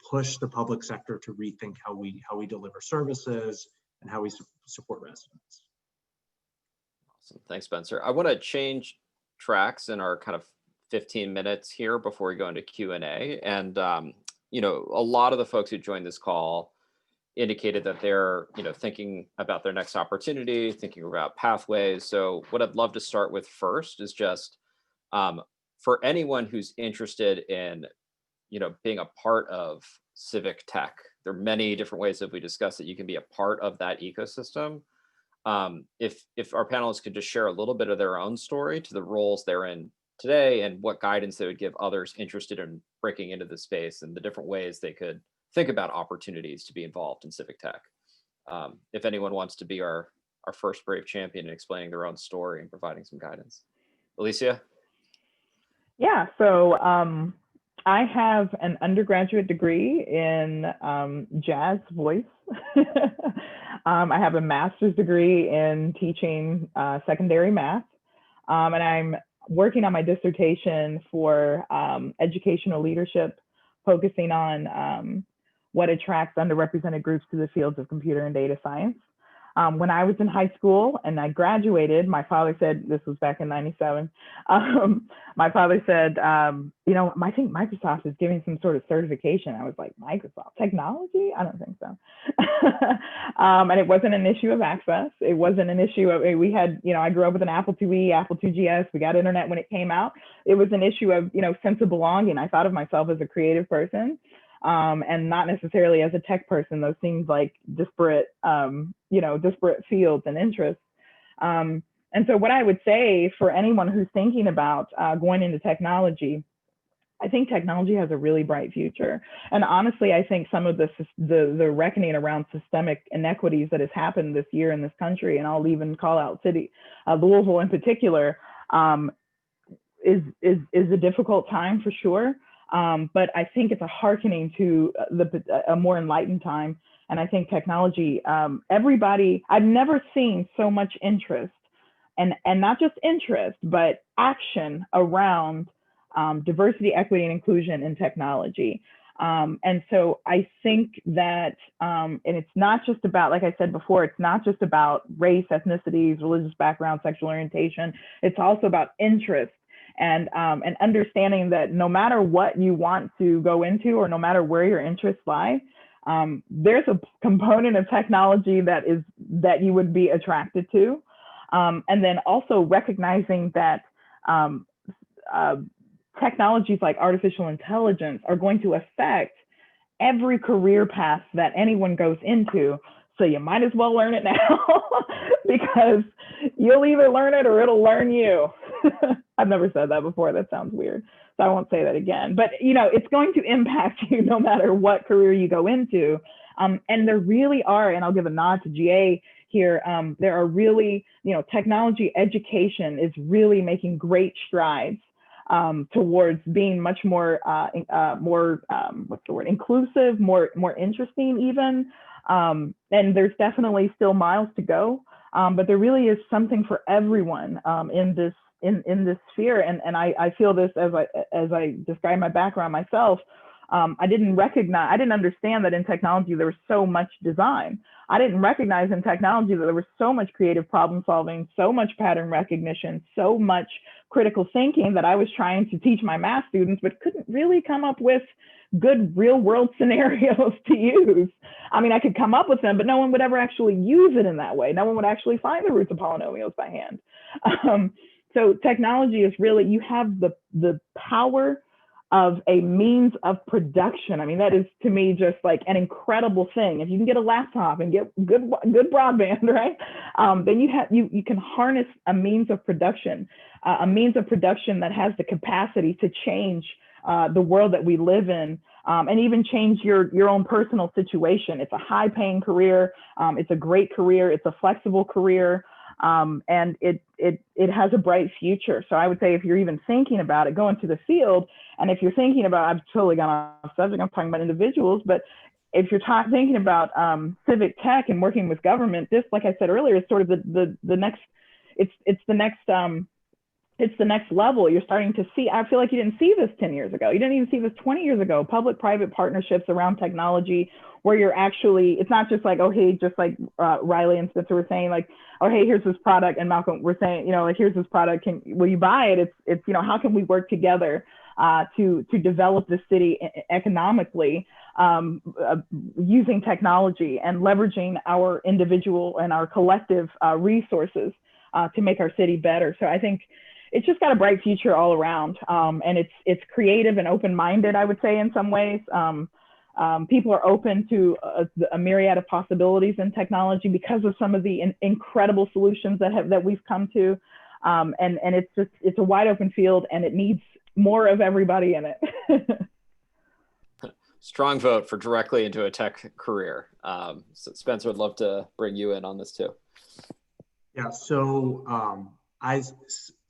push the public sector to rethink how we deliver services and how we support residents. Awesome. Thanks, Spencer. I want to change tracks in our kind of 15 minutes here before we go into Q&A. And, a lot of the folks who joined this call indicated that they're, thinking about their next opportunity, thinking about pathways. So what I'd love to start with first is just for anyone who's interested in, being a part of civic tech. There are many different ways that we discussed that you can be a part of that ecosystem. If our panelists could just share a little bit of their own story to the roles they're in today and what guidance they would give others interested in breaking into the space and the different ways they could think about opportunities to be involved in civic tech. If anyone wants to be our first brave champion in explaining their own story and providing some guidance. Alicia? Yeah, so I have an undergraduate degree in jazz voice. I have a master's degree in teaching secondary math, and I'm working on my dissertation for educational leadership, focusing on what attracts underrepresented groups to the fields of computer and data science. When I was in high school and I graduated, my father said, this was back in '97, my father said, I think Microsoft is giving some sort of certification. I was like, Microsoft technology? I don't think so. And it wasn't an issue of access. It wasn't an issue of, we had, I grew up with an Apple IIe, Apple IIgs. We got internet when it came out. It was an issue of, sense of belonging. I thought of myself as a creative person. And not necessarily as a tech person. Those seems like disparate, disparate fields and interests. And so what I would say for anyone who's thinking about going into technology, I think technology has a really bright future. And honestly, I think some of the reckoning around systemic inequities that has happened this year in this country, and I'll even call out Louisville in particular, is a difficult time for sure. But I think it's a hearkening to a more enlightened time. And I think technology, I've never seen so much interest and not just interest, but action around diversity, equity, and inclusion in technology. And so I think that, and it's not just about, like I said before, it's not just about race, ethnicities, religious background, sexual orientation. It's also about interest. And understanding that no matter what you want to go into or no matter where your interests lie, there's a component of technology that you would be attracted to. And then also recognizing that technologies like artificial intelligence are going to affect every career path that anyone goes into. So you might as well learn it now because you'll either learn it or it'll learn you. I've never said that before. That sounds weird. So I won't say that again. But, it's going to impact you no matter what career you go into. And there really are, and I'll give a nod to GA here, there are really, technology education is really making great strides towards being much more, what's the word, inclusive, more interesting even. And there's definitely still miles to go, but there really is something for everyone in this sphere. And I feel this as I describe my background myself. I didn't understand that in technology there was so much design. I didn't recognize in technology that there was so much creative problem solving, so much pattern recognition, so much critical thinking that I was trying to teach my math students, but couldn't really come up with good real world scenarios to use. I mean, I could come up with them, but no one would ever actually use it in that way. No one would actually find the roots of polynomials by hand. So technology is really, you have the power of a means of production. I mean, that is to me just like an incredible thing. If you can get a laptop and get good broadband, right? Then you can harness a means of production that has the capacity to change the world that we live in, and even change your own personal situation. It's a high-paying career. It's a great career. It's a flexible career. And it has a bright future. So I would say if you're even thinking about it, go into the field. And if you're thinking about, I've totally gone off subject, I'm talking about individuals, but if you're thinking about civic tech and working with government, this, like I said earlier, is sort of the next, it's the next level. You're starting to see, I feel like you didn't see this 10 years ago. You didn't even see this 20 years ago, public-private partnerships around technology where you're actually, it's not just like, oh, hey, just like Riley and Spencer were saying, like, oh, hey, here's this product. And Malcolm, we're saying, like, here's this product. Will you buy it? It's how can we work together to develop the city economically using technology and leveraging our individual and our collective resources to make our city better. So I think it's just got a bright future all around. And it's creative and open-minded, I would say, in some ways. People are open to a myriad of possibilities in technology because of some of the incredible solutions that we've come to. And it's a wide open field, and it needs more of everybody in it. Strong vote for directly into a tech career. So Spencer, would love to bring you in on this too. Yeah, so I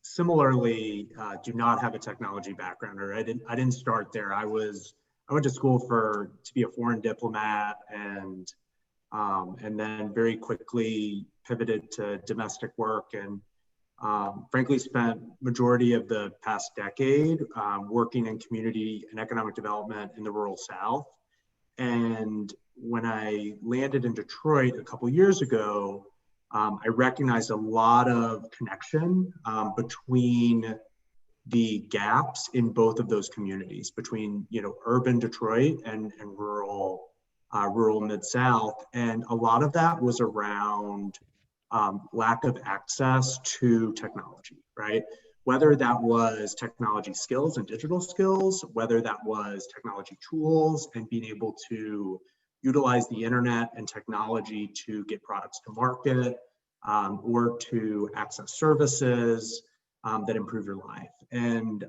similarly do not have a technology background, or I didn't start there. I went to school to be a foreign diplomat, and then very quickly pivoted to domestic work, and frankly spent majority of the past decade working in community and economic development in the rural South. And when I landed in Detroit a couple years ago, I recognized a lot of connection between the gaps in both of those communities, between urban Detroit and rural Mid-South. And a lot of that was around lack of access to technology, right? Whether that was technology skills and digital skills, whether that was technology tools and being able to utilize the internet and technology to get products to market, or to access services that improve your life. And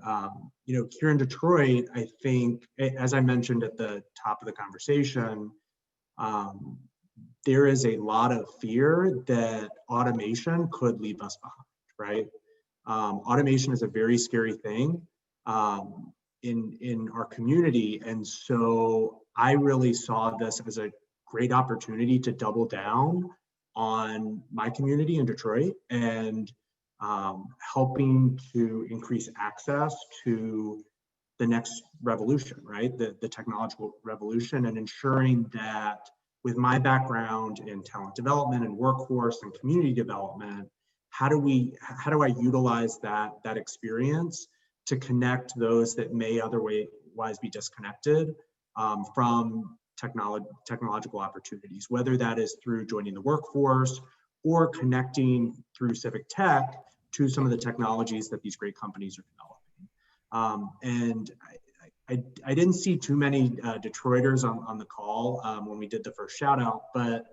here in Detroit, I think, as I mentioned at the top of the conversation, there is a lot of fear that automation could leave us behind, right? Automation is a very scary thing in our community. And so I really saw this as a great opportunity to double down on my community in Detroit and helping to increase access to the next revolution, right? The technological revolution, and ensuring that with my background in talent development and workforce and community development, how do I utilize that experience to connect those that may otherwise be disconnected from technological opportunities, whether that is through joining the workforce or connecting through civic tech to some of the technologies that these great companies are developing. And I didn't see too many Detroiters on the call when we did the first shout out, but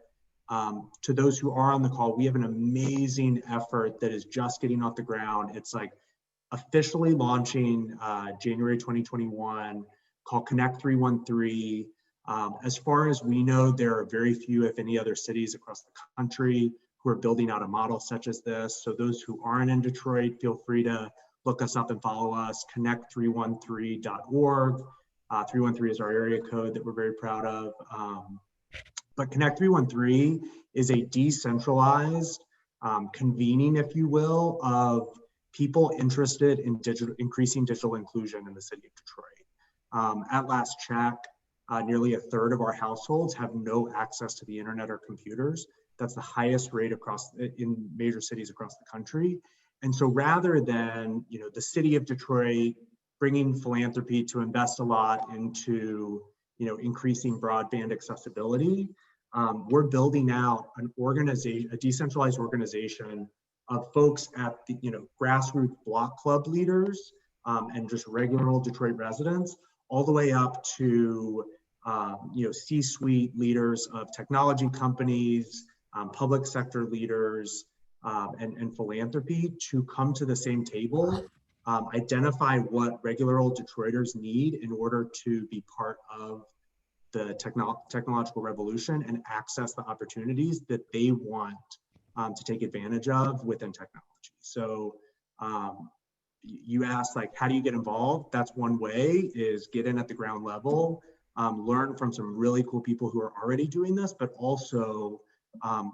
to those who are on the call, we have an amazing effort that is just getting off the ground. It's like officially launching January 2021, called Connect 313. As far as we know, there are very few, if any, other cities across the country who are building out a model such as this. So those who aren't in Detroit, feel free to look us up and follow us, connect313.org. 313 is our area code that we're very proud of. But Connect 313 is a decentralized convening, if you will, of people interested in increasing digital inclusion in the city of Detroit. At last check, nearly a third of our households have no access to the internet or computers. That's the highest rate in major cities across the country. And so rather than, the city of Detroit bringing philanthropy to invest a lot into, increasing broadband accessibility, we're building out an organization, a decentralized organization of folks at the, grassroots block club leaders and just regular old Detroit residents, all the way up to, C-suite leaders of technology companies, public sector leaders, and philanthropy to come to the same table, identify what regular old Detroiters need in order to be part of the technological revolution and access the opportunities that they want to take advantage of within technology. So you asked, like, how do you get involved? That's one way, is get in at the ground level, learn from some really cool people who are already doing this, but also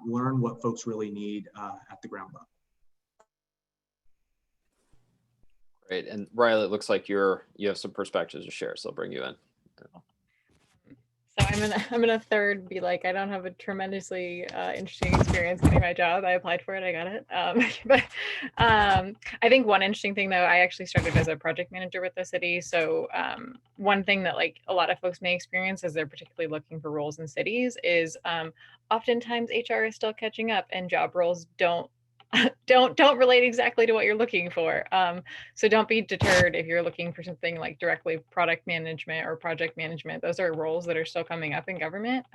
learn what folks really need at the ground level. Great. And Riley, it looks like you have some perspectives to share, so I'll bring you in. So I'm gonna third be like, I don't have a tremendously interesting experience getting my job. I applied for it, I got it. But I think one interesting thing, though, I actually started as a project manager with the city. So one thing that like a lot of folks may experience as they're particularly looking for roles in cities is oftentimes HR is still catching up and job roles don't relate exactly to what you're looking for. So don't be deterred if you're looking for something like directly product management or project management. Those are roles that are still coming up in government.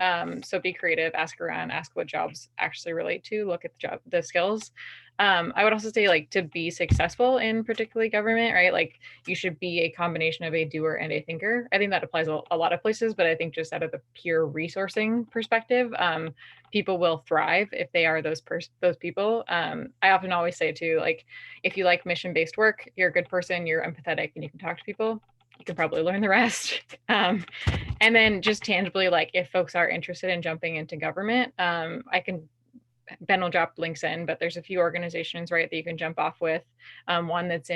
So be creative, ask around, ask what jobs actually relate to, look at the skills. I would also say, like, to be successful in particularly government, right? Like, you should be a combination of a doer and a thinker. I think that applies a lot of places, but I think just out of the pure resourcing perspective, people will thrive if they are those people. I often always say too, like, if you like mission-based work, you're a good person, you're empathetic, and you can talk to people, you can probably learn the rest. And then just tangibly, like, if folks are interested in jumping into government, Ben will drop links in, but there's a few organizations, right, that you can jump off with. One that's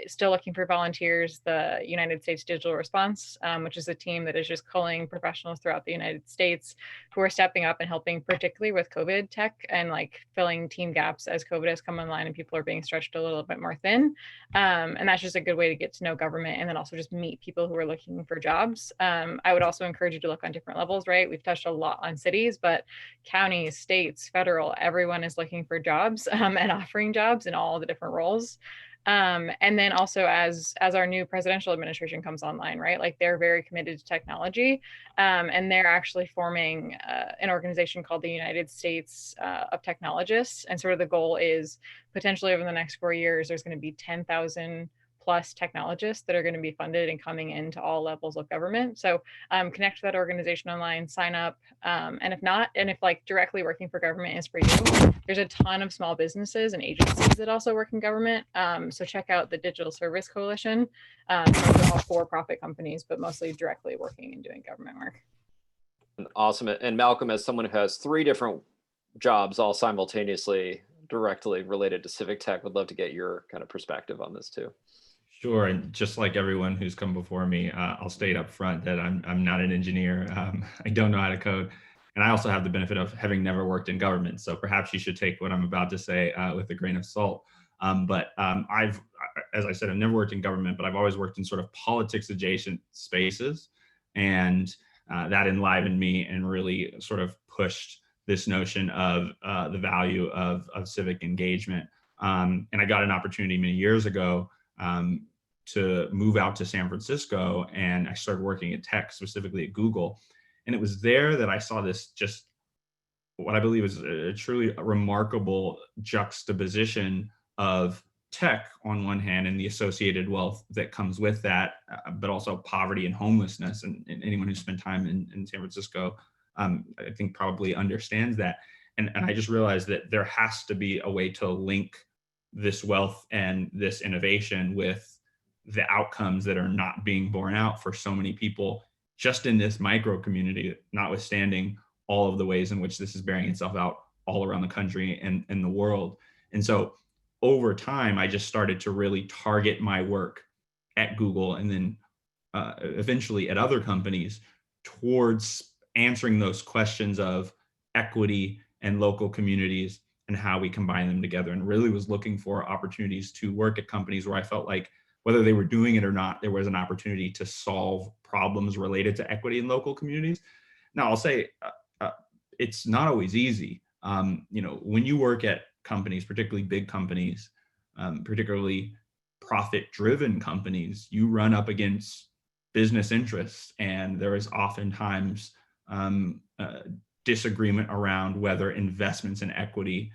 still looking for volunteers, the United States Digital Response, which is a team that is just culling professionals throughout the United States who are stepping up and helping, particularly with COVID tech and like filling team gaps as COVID has come online and people are being stretched a little bit more thin. And that's just a good way to get to know government and then also just meet people who are looking for jobs. I would also encourage you to look on different levels, right? We've touched a lot on cities, but counties, states, federal, everyone is looking for jobs and offering jobs in all the different roles. And then also as our new presidential administration comes online, right? Like, they're very committed to technology, and they're actually forming an organization called the United States of Technologists. And sort of the goal is potentially over the next 4 years, there's going to be 10,000 plus technologists that are going to be funded and coming into all levels of government. So connect to that organization online, sign up. And if not, and if like directly working for government is for you, there's a ton of small businesses and agencies that also work in government. So check out the Digital Service Coalition. Those are all for-profit companies, but mostly directly working and doing government work. Awesome. And Malcolm, as someone who has 3 different jobs all simultaneously directly related to civic tech, would love to get your kind of perspective on this too. Sure, and just like everyone who's come before me, I'll state up front that I'm not an engineer. I don't know how to code, and I also have the benefit of having never worked in government. So perhaps you should take what I'm about to say with a grain of salt. But as I said, I've never worked in government, but I've always worked in sort of politics adjacent spaces, and that enlivened me and really sort of pushed this notion of the value of civic engagement. And I got an opportunity many years ago to move out to San Francisco, and I started working at tech, specifically at Google. And it was there that I saw this, just what I believe is a truly remarkable juxtaposition of tech on one hand and the associated wealth that comes with that, but also poverty and homelessness. And anyone who's spent time in San Francisco, I think probably understands that. And I just realized that there has to be a way to link this wealth and this innovation with the outcomes that are not being borne out for so many people just in this micro community, notwithstanding all of the ways in which this is bearing itself out all around the country and the world. And so over time, I just started to really target my work at Google and then eventually at other companies towards answering those questions of equity and local communities and how we combine them together, and really was looking for opportunities to work at companies where I felt like whether they were doing it or not, there was an opportunity to solve problems related to equity in local communities. Now, I'll say it's not always easy. When you work at companies, particularly big companies, particularly profit-driven companies, you run up against business interests, and there is oftentimes disagreement around whether investments in equity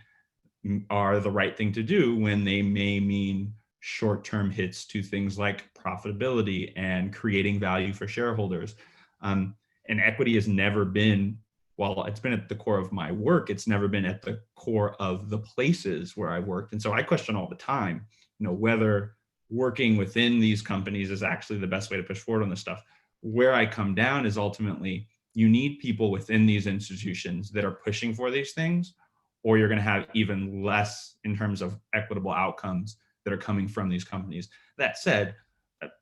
are the right thing to do when they may mean short-term hits to things like profitability and creating value for shareholders. And equity has never been, while it's been at the core of my work, it's never been at the core of the places where I've worked. And so I question all the time, whether working within these companies is actually the best way to push forward on this stuff. Where I come down is ultimately you need people within these institutions that are pushing for these things, or you're going to have even less in terms of equitable outcomes that are coming from these companies. That said,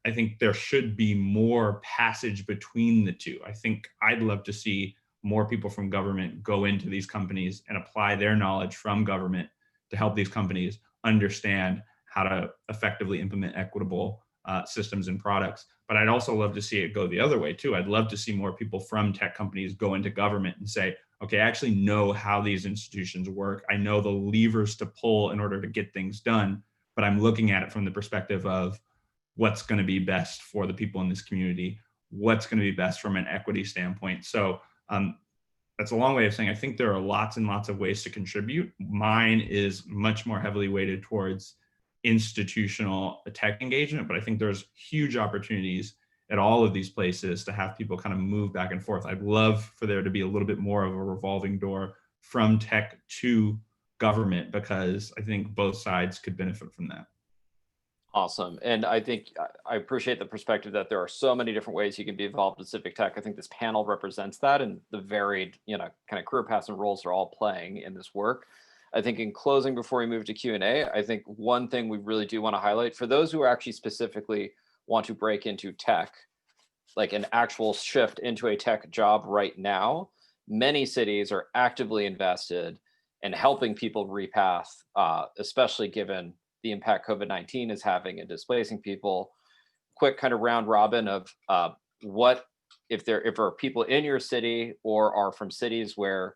I think there should be more passage between the two. I think I'd love to see more people from government go into these companies and apply their knowledge from government to help these companies understand how to effectively implement equitable systems and products. But I'd also love to see it go the other way too. I'd love to see more people from tech companies go into government and say, okay, I actually know how these institutions work. I know the levers to pull in order to get things done, but I'm looking at it from the perspective of what's going to be best for the people in this community, what's going to be best from an equity standpoint. So that's a long way of saying I think there are lots and lots of ways to contribute. Mine is much more heavily weighted towards institutional tech engagement, but I think there's huge opportunities at all of these places to have people kind of move back and forth. I'd love for there to be a little bit more of a revolving door from tech to government, because I think both sides could benefit from that. Awesome. And I think I appreciate the perspective that there are so many different ways you can be involved in civic tech. I think this panel represents that, and the varied, kind of career paths and roles are all playing in this work. I think in closing, before we move to Q&A, I think one thing we really do want to highlight for those who actually specifically want to break into tech, like an actual shift into a tech job right now, many cities are actively invested in helping people repath, especially given the impact COVID-19 is having in displacing people. Quick kind of round robin of what if there are people in your city or are from cities where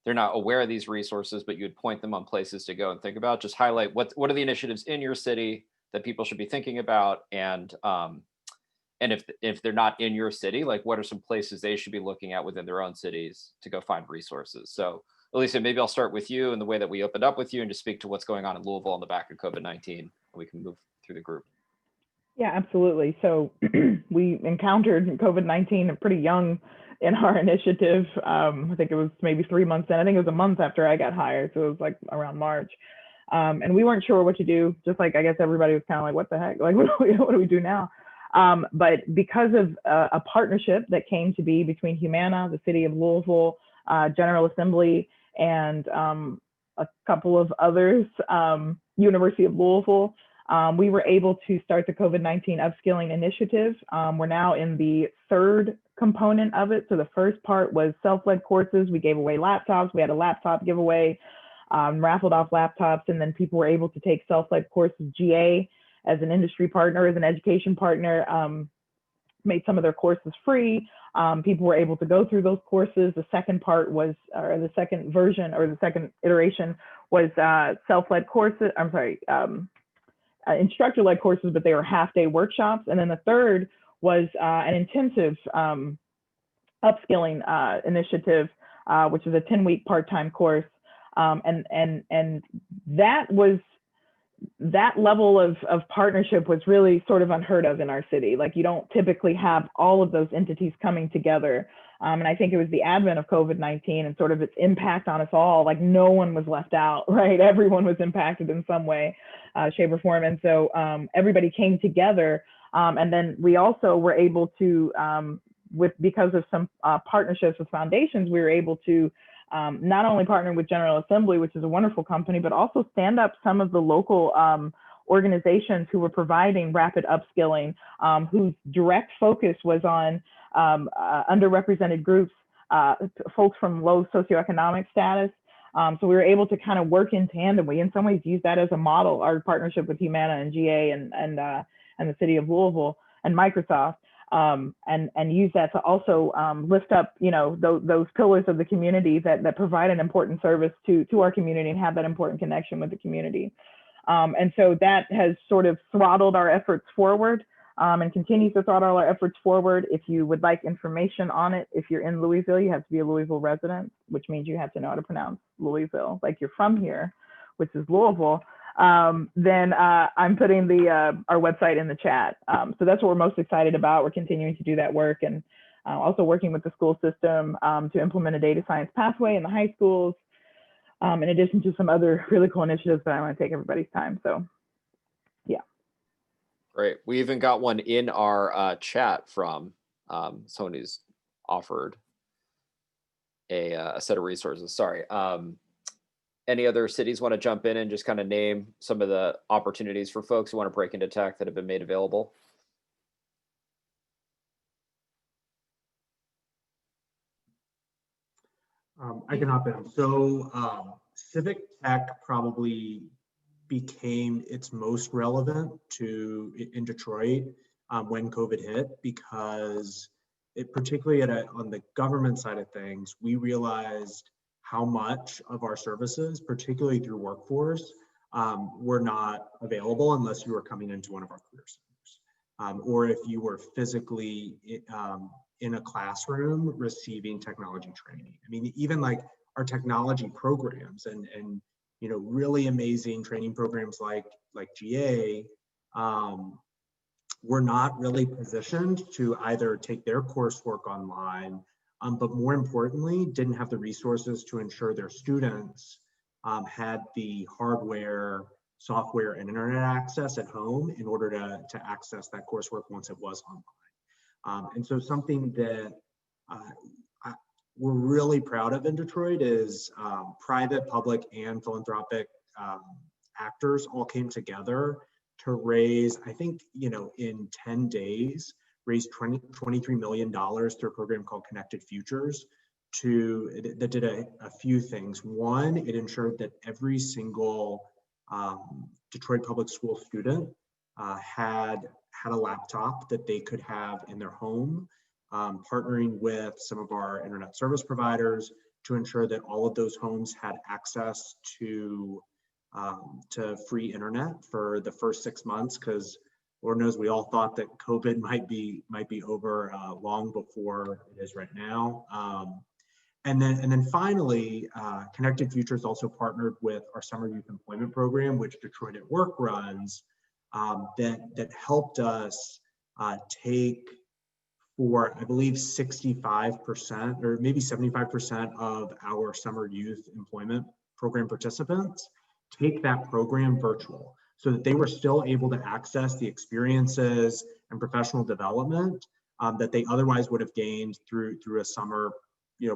they're not aware of these resources, but you'd point them on places to go and think about. Just highlight what are the initiatives in your city that people should be thinking about, and if they're not in your city, like what are some places they should be looking at within their own cities to go find resources. So Alicia, maybe I'll start with you in the way that we opened up with you and just speak to what's going on in Louisville on the back of COVID-19, and we can move through the group. Yeah, absolutely. So we encountered COVID-19 pretty young in our initiative. I think it was maybe 3 months in. I think it was a month after I got hired. So it was like around March. And we weren't sure what to do. Just like, I guess everybody was kind of like, what the heck? Like, what do we do now? But because of a partnership that came to be between Humana, the city of Louisville, General Assembly, and a couple of others, University of Louisville, we were able to start the COVID-19 upskilling initiative. We're now in the third component of it. So the first part was self-led courses. We gave away laptops. We had a laptop giveaway, raffled off laptops, and then people were able to take self-led courses. GA, as an industry partner, as an education partner, made some of their courses free. People were able to go through those courses. The second part was, or the second version, or the second iteration was self-led courses. I'm sorry, instructor-led courses, but they were half-day workshops. And then the third was an intensive upskilling initiative, which is a 10-week part-time course. And that was that level of partnership was really sort of unheard of in our city. Like, you don't typically have all of those entities coming together. And I think it was the advent of COVID-19 and sort of its impact on us all. Like, no one was left out, right? Everyone was impacted in some way, shape, or form. And so everybody came together. And then we also were able to, because of some partnerships with foundations, we were able to not only partner with General Assembly, which is a wonderful company, but also stand up some of the local organizations who were providing rapid upskilling, whose direct focus was on underrepresented groups, folks from low socioeconomic status. So we were able to kind of work in tandem. We in some ways use that as a model, our partnership with Humana and GA and the city of Louisville and Microsoft. And use that to also lift up, those pillars of the community that provide an important service to our community and have that important connection with the community. And so that has sort of throttled our efforts forward and continues to throttle our efforts forward. If you would like information on it, if you're in Louisville, you have to be a Louisville resident, which means you have to know how to pronounce Louisville, like you're from here, which is Louisville. Then I'm putting our website in the chat. So that's what we're most excited about. We're continuing to do that work, and also working with the school system to implement a data science pathway in the high schools, in addition to some other really cool initiatives that I want to take everybody's time. So yeah. Great. We even got one in our chat from someone who's offered a set of resources. Sorry. Any other cities want to jump in and just kind of name some of the opportunities for folks who want to break into tech that have been made available? I can hop in. So civic tech probably became its most relevant in Detroit when COVID hit, because it, particularly on the government side of things, we realized how much of our services, particularly through workforce, were not available unless you were coming into one of our career centers, or if you were physically in a classroom receiving technology training. I mean, even like our technology programs and really amazing training programs like GA were not really positioned to either take their coursework online, but more importantly, didn't have the resources to ensure their students had the hardware, software, and internet access at home in order to access that coursework once it was online. And so something that we're really proud of in Detroit is private, public, and philanthropic actors all came together to raise, I think, in 10 days, raised $23 million through a program called Connected Futures that did a few things. One, it ensured that every single Detroit public school student had a laptop that they could have in their home, partnering with some of our internet service providers to ensure that all of those homes had access to free internet for the first 6 months, because Lord knows we all thought that COVID might be over long before it is right now. And then finally, Connected Futures also partnered with our Summer Youth Employment Program, which Detroit at Work runs, that helped us take, for I believe 65% or maybe 75% of our Summer Youth Employment Program participants, take that program virtual, so that they were still able to access the experiences and professional development that they otherwise would have gained through a summer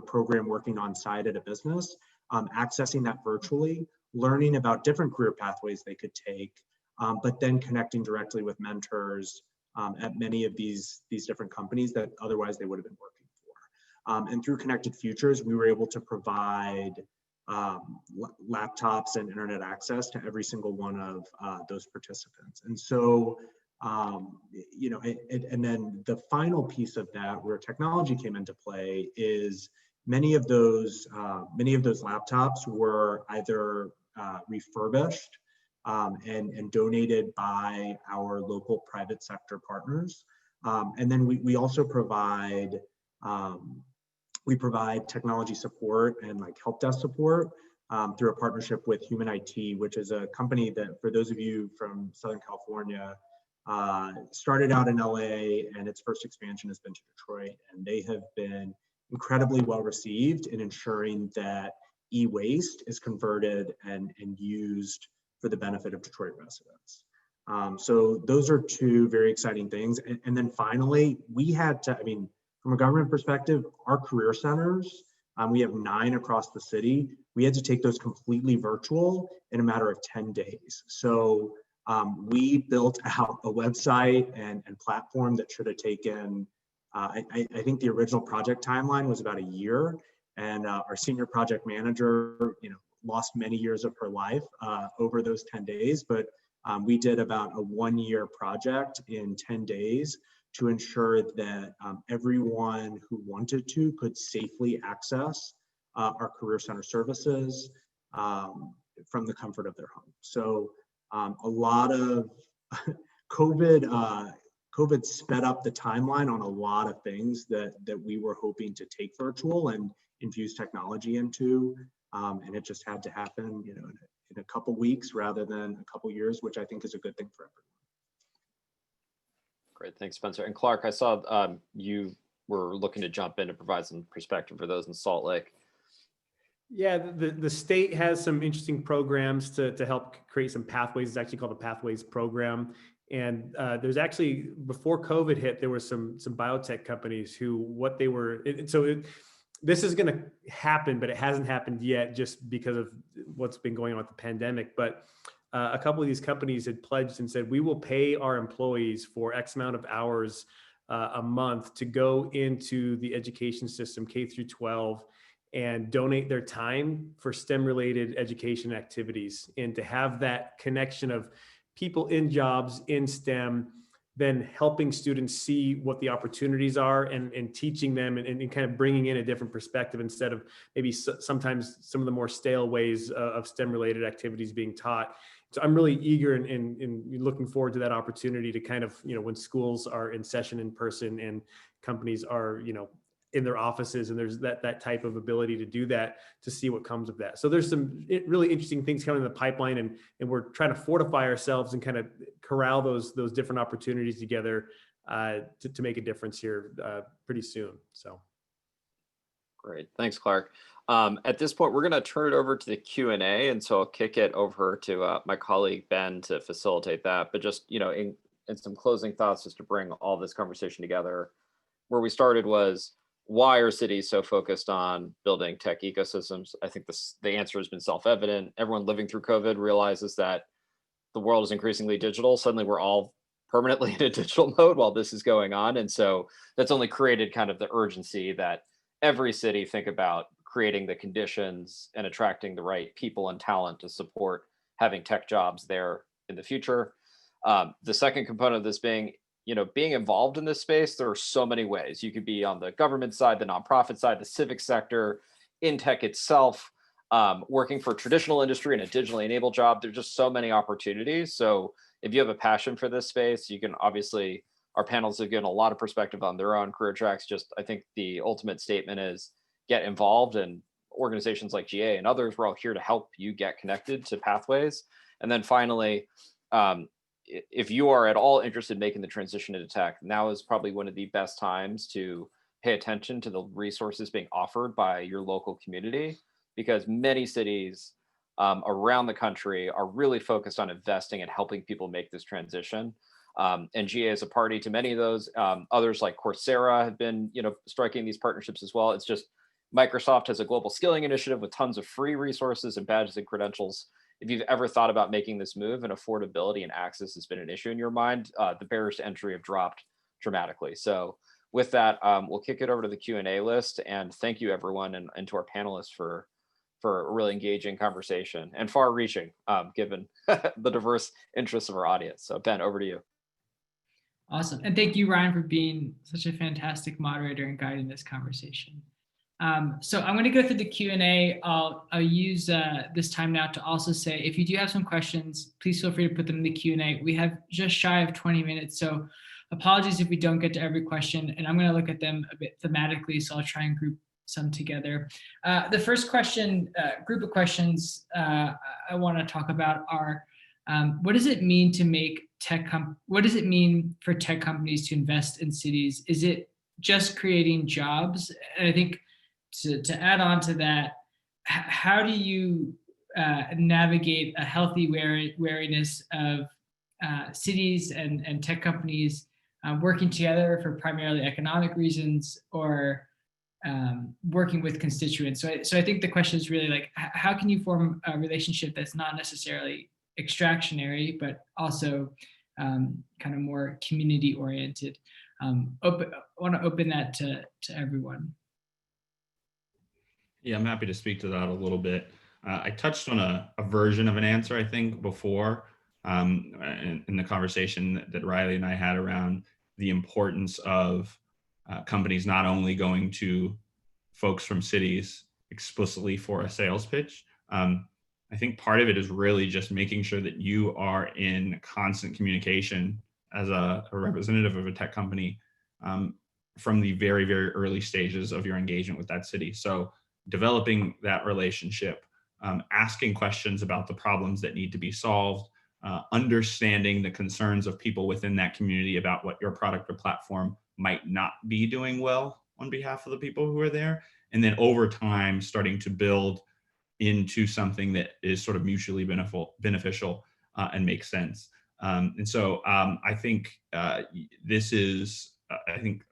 program working on site at a business, accessing that virtually, learning about different career pathways they could take, but then connecting directly with mentors at many of these different companies that otherwise they would have been working for. And through Connected Futures, we were able to provide laptops and internet access to every single one of those participants. And so, and then the final piece of that, where technology came into play, is many of those laptops were either refurbished and donated by our local private sector partners. And then we also provide technology support and like help desk support through a partnership with Human IT, which is a company that, for those of you from Southern California, started out in LA, and its first expansion has been to Detroit. And they have been incredibly well received in ensuring that e-waste is converted and used for the benefit of Detroit residents. So those are two very exciting things. And then finally, we had to, I mean, from a government perspective, our career centers, we have 9 across the city. We had to take those completely virtual in a matter of 10 days. So we built out a website and platform that should have taken, I think the original project timeline was about a year. And our senior project manager, lost many years of her life over those 10 days. But we did about a 1-year project in 10 days to ensure that everyone who wanted to could safely access our career center services from the comfort of their home. So a lot of COVID sped up the timeline on a lot of things that we were hoping to take virtual and infuse technology into, and it just had to happen, in a couple weeks rather than a couple years, which I think is a good thing for everyone. Great, thanks, Spencer. And Clark, I saw you were looking to jump in and provide some perspective for those in Salt Lake. Yeah, the state has some interesting programs to help create some pathways. It's actually called the Pathways Program. And there's actually, before COVID hit, there were some biotech companies who this is going to happen, but it hasn't happened yet just because of what's been going on with the pandemic. But a couple of these companies had pledged and said, we will pay our employees for X amount of hours a month to go into the education system, K through 12, and donate their time for STEM related education activities, and to have that connection of people in jobs in STEM, then helping students see what the opportunities are and teaching them and kind of bringing in a different perspective instead of maybe sometimes some of the more stale ways of STEM related activities being taught. So I'm really eager and looking forward to that opportunity to kind of, when schools are in session in person and companies are, in their offices, and there's that type of ability to do that, to see what comes of that. So there's some really interesting things coming in the pipeline, and we're trying to fortify ourselves and kind of corral those different opportunities together to make a difference here pretty soon. So. Great, thanks, Clark. At this point, we're going to turn it over to the Q&A, and so I'll kick it over to my colleague Ben to facilitate that. But just in some closing thoughts, just to bring all this conversation together, where we started was, why are cities so focused on building tech ecosystems? I think the answer has been self-evident. Everyone living through COVID realizes that the world is increasingly digital. Suddenly we're all permanently in a digital mode while this is going on. And so that's only created kind of the urgency that every city think about creating the conditions and attracting the right people and talent to support having tech jobs there in the future. The second component of this being, being involved in this space, there are so many ways. You could be on the government side, the nonprofit side, the civic sector, in tech itself, working for traditional industry in a digitally enabled job. There's just so many opportunities. So if you have a passion for this space, you can obviously, our panels have given a lot of perspective on their own career tracks. Just, I think the ultimate statement is get involved, and organizations like GA and others, we're all here to help you get connected to pathways. And then finally, if you are at all interested in making the transition into tech, now is probably one of the best times to pay attention to the resources being offered by your local community, because many cities around the country are really focused on investing and helping people make this transition. And GA is a party to many of those. Others like Coursera have been, striking these partnerships as well. It's just, Microsoft has a global skilling initiative with tons of free resources and badges and credentials. If you've ever thought about making this move and affordability and access has been an issue in your mind, the barriers to entry have dropped dramatically. So with that, we'll kick it over to the Q&A list, and thank you everyone and to our panelists for a really engaging conversation and far reaching, given the diverse interests of our audience. So Ben, over to you. Awesome. And thank you, Ryan, for being such a fantastic moderator and guiding this conversation. So I'm going to go through the Q&A. I'll use this time now to also say, if you do have some questions, please feel free to put them in the Q&A. We have just shy of 20 minutes, so apologies if we don't get to every question, and I'm going to look at them a bit thematically, so I'll try and group some together. The first question, group of questions I want to talk about are, what does it mean to make what does it mean for tech companies to invest in cities? Is it just creating jobs? And I think to add on to that, how do you navigate a healthy wariness of cities and tech companies working together for primarily economic reasons, or working with constituents? So I think the question is really like, how can you form a relationship that's not necessarily extractionary, but also kind of more community oriented? I want to open that to everyone. Yeah, I'm happy to speak to that a little bit. I touched on a version of an answer, I think, before in the conversation that Riley and I had around the importance of companies not only going to folks from cities explicitly for a sales pitch. I think part of it is really just making sure that you are in constant communication as a representative of a tech company from the very, very early stages of your engagement with that city. So developing that relationship, asking questions about the problems that need to be solved, understanding the concerns of people within that community about what your product or platform might not be doing well on behalf of the people who are there. And then over time, starting to build into something that is sort of mutually beneficial and makes sense. And so I think this is, I think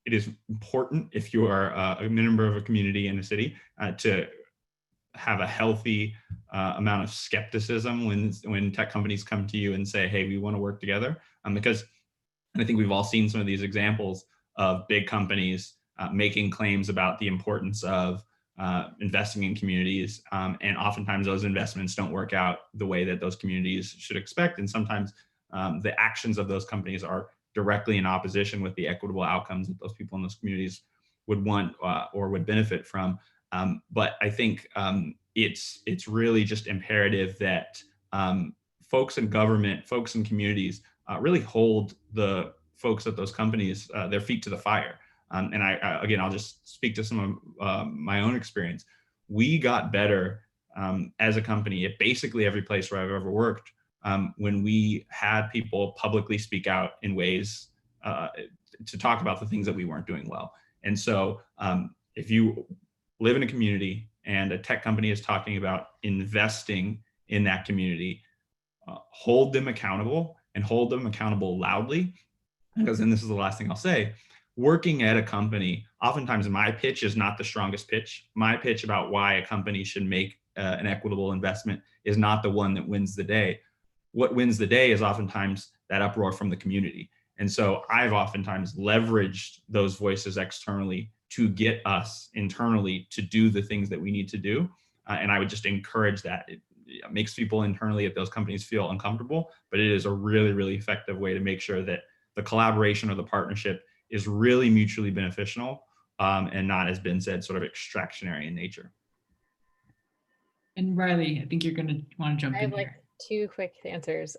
it is important if you are a member of a community in a city to have a healthy amount of skepticism when tech companies come to you and say, hey, we want to work together. Because I think we've all seen some of these examples of big companies making claims about the importance of investing in communities. And oftentimes those investments don't work out the way that those communities should expect. And sometimes the actions of those companies are directly in opposition with the equitable outcomes that those people in those communities would want or would benefit from. But I think it's really just imperative that folks in government, folks in communities really hold the folks at those companies, their feet to the fire. And again, I'll just speak to some of my own experience. We got better as a company at basically every place where I've ever worked when we had people publicly speak out in ways to talk about the things that we weren't doing well. And so if you live in a community and a tech company is talking about investing in that community, hold them accountable and hold them accountable loudly. Because, and this is the last thing I'll say, working at a company, oftentimes my pitch is not the strongest pitch. My pitch about why a company should make an equitable investment is not the one that wins the day. What wins the day is oftentimes that uproar from the community. And so I've oftentimes leveraged those voices externally to get us internally to do the things that we need to do. And I would just encourage that. It makes people internally at those companies feel uncomfortable, but it is a really, really effective way to make sure that the collaboration or the partnership is really mutually beneficial and not, as Ben said, sort of extractionary in nature. And Riley, I think you're going to want to jump in I have here. two quick answers.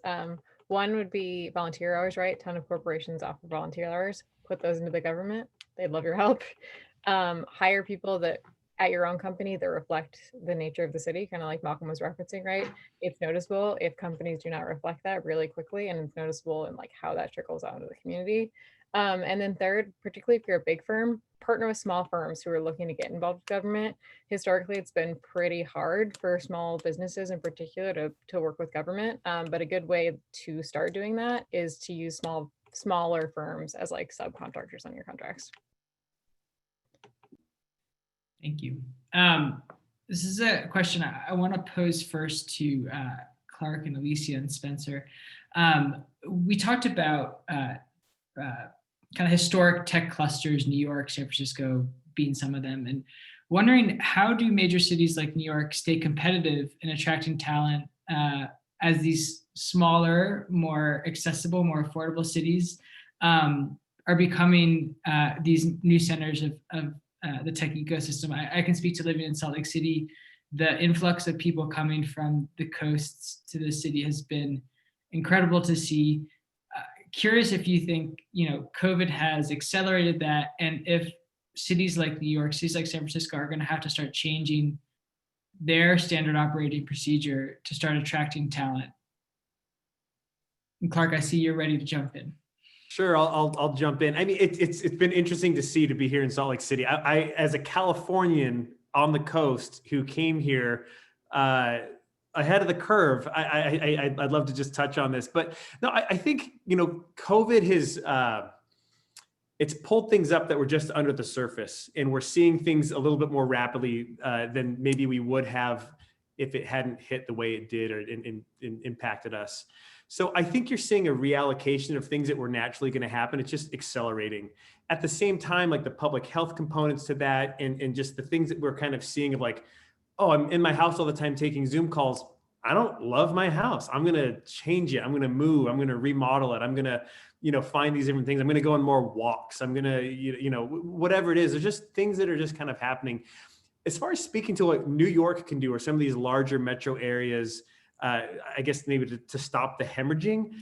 One would be volunteer hours, right? A ton of corporations offer volunteer hours. Put those into the government. They'd love your help. Hire people that at your own company that reflect the nature of the city, kind of like Malcom was referencing, right? It's noticeable if companies do not reflect that really quickly, and it's noticeable in like how that trickles out into the community. And then third, particularly if you're a big firm, partner with small firms who are looking to get involved with government. Historically, it's been pretty hard for small businesses in particular to work with government. But a good way to start doing that is to use smaller firms as like subcontractors on your contracts. Thank you. This is a question I want to pose first to Clark and Alicia and Spencer. We talked about kind of historic tech clusters, New York, San Francisco being some of them, and wondering how do major cities like New York stay competitive in attracting talent as these smaller, more accessible, more affordable cities are becoming these new centers of the tech ecosystem. I can speak to living in Salt Lake City. The influx of people coming from the coasts to the city has been incredible to see. Curious if you think, COVID has accelerated that, and if cities like New York, cities like San Francisco are going to have to start changing their standard operating procedure to start attracting talent. And Clark, I see you're ready to jump in. Sure, I'll jump in. I mean, it's been interesting to be here in Salt Lake City. I as a Californian on the coast who came here ahead of the curve, I'd love to just touch on this. But no, I think, you know, COVID has it's pulled things up that were just under the surface, and we're seeing things a little bit more rapidly than maybe we would have if it hadn't hit the way it did or impacted us. So I think you're seeing a reallocation of things that were naturally going to happen. It's just accelerating. At the same time, like the public health components to that, and just the things that we're kind of seeing of like, oh, I'm in my house all the time taking Zoom calls. I don't love my house. I'm going to change it. I'm going to move. I'm going to remodel it. I'm going to, you know, find these different things. I'm going to go on more walks. I'm going to, you know, whatever it is. There's just things that are just kind of happening. As far as speaking to what New York can do or some of these larger metro areas, I guess maybe to stop the hemorrhaging,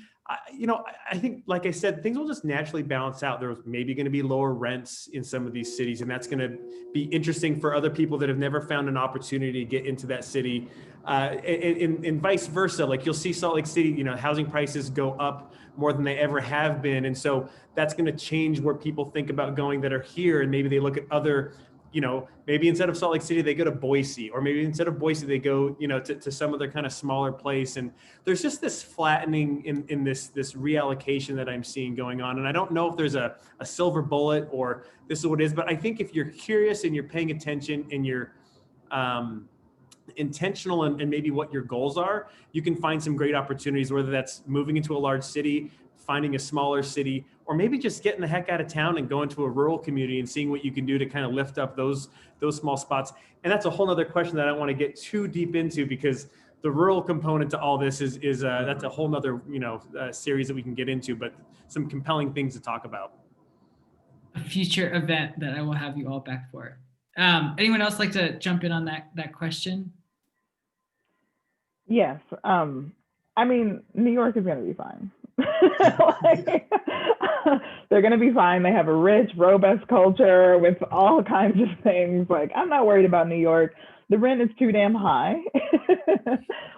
you know, I think, like I said, things will just naturally balance out. There's maybe going to be lower rents in some of these cities, and that's going to be interesting for other people that have never found an opportunity to get into that city, and vice versa. Like you'll see Salt Lake City, you know, housing prices go up more than they ever have been, and so that's going to change where people think about going that are here, and maybe they look at other, you know, maybe instead of Salt Lake City, they go to Boise, or maybe instead of Boise, they go, you know, to some other kind of smaller place. And there's just this flattening in this reallocation that I'm seeing going on. And I don't know if there's a silver bullet or this is what it is, but I think if you're curious and you're paying attention and you're intentional and maybe what your goals are, you can find some great opportunities, whether that's moving into a large city, finding a smaller city, or maybe just getting the heck out of town and going to a rural community and seeing what you can do to kind of lift up those small spots. And that's a whole nother question that I don't want to get too deep into, because the rural component to all this is that's a whole nother, you know, series that we can get into, but some compelling things to talk about. A future event that I will have you all back for. Anyone else like to jump in on that question? Yes. I mean, New York is going to be fine. Like, they're going to be fine. They have a rich, robust culture with all kinds of things. Like, I'm not worried about New York. The rent is too damn high,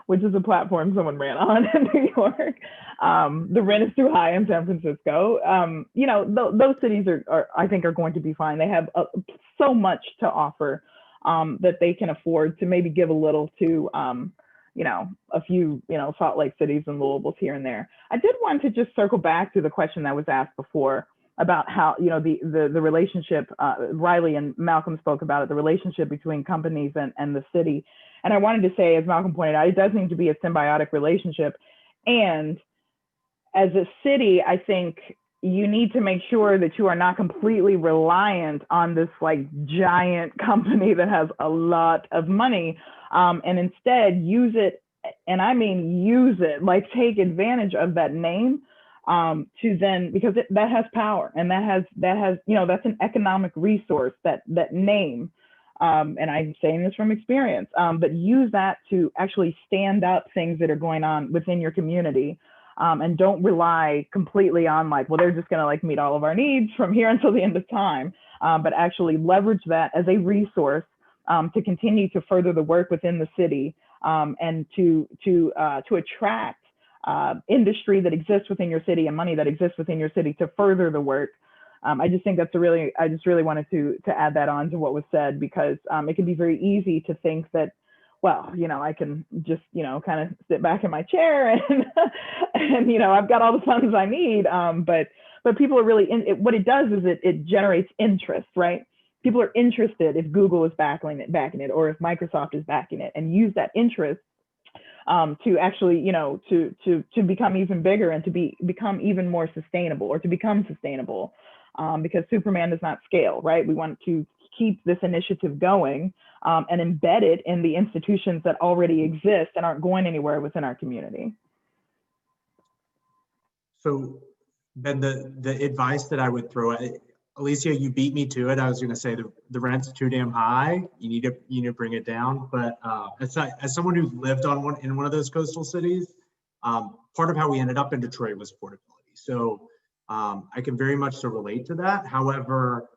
which is a platform someone ran on in New York. The rent is too high in San Francisco. You know, those cities are, I think, are going to be fine. They have so much to offer that they can afford to maybe give a little to, you know, a few, you know, Salt Lake cities and Louisville's here and there. I did want to just circle back to the question that was asked before about how, you know, the relationship, Riley and Malcolm spoke about it, the relationship between companies and the city. And I wanted to say, as Malcolm pointed out, it does need to be a symbiotic relationship. And as a city, I think you need to make sure that you are not completely reliant on this like giant company that has a lot of money, and instead use it, and I mean use it, like take advantage of that name to then, because that has power, and that has, you know, that's an economic resource, that name. And I'm saying this from experience, but use that to actually stand up things that are going on within your community. And don't rely completely on like, well, they're just going to like meet all of our needs from here until the end of time, but actually leverage that as a resource to continue to further the work within the city, and to attract industry that exists within your city and money that exists within your city to further the work. I just think that's I just really wanted to add that on to what was said, because it can be very easy to think that, well, you know, I can just, you know, kind of sit back in my chair and you know, I've got all the funds I need. But people are really, what it does is it generates interest, right? People are interested if Google is backing it, or if Microsoft is backing it, and use that interest to actually, you know, to become even bigger and to become even more sustainable, or to become sustainable, because Superman does not scale, right? We want to keep this initiative going and embed it in the institutions that already exist and aren't going anywhere within our community. So, Ben, the advice that I would throw at Alicia, you beat me to it. I was going to say the rent's too damn high. You need to bring it down. But as someone who's lived in one of those coastal cities, part of how we ended up in Detroit was affordability. So I can very much so relate to that. However,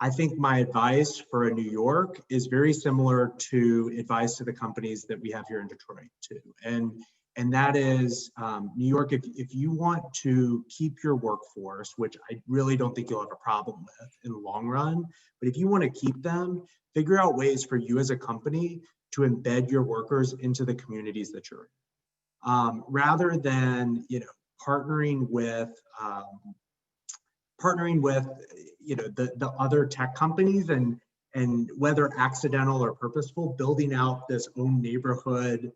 I think my advice for New York is very similar to advice to the companies that we have here in Detroit too. And that is New York, if you want to keep your workforce, which I really don't think you'll have a problem with in the long run, but if you want to keep them, figure out ways for you as a company to embed your workers into the communities that you're in. Rather than, partnering with the other tech companies and whether accidental or purposeful, building out this own neighborhood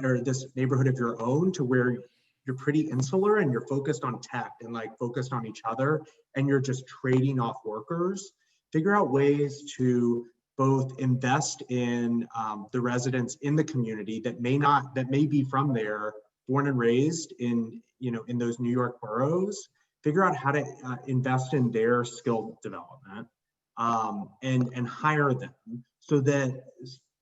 or this neighborhood of your own to where you're pretty insular and you're focused on tech and like focused on each other and you're just trading off workers. Figure out ways to both invest in the residents in the community that may be from there, born and raised in those New York boroughs. Figure out how to invest in their skill development and hire them so that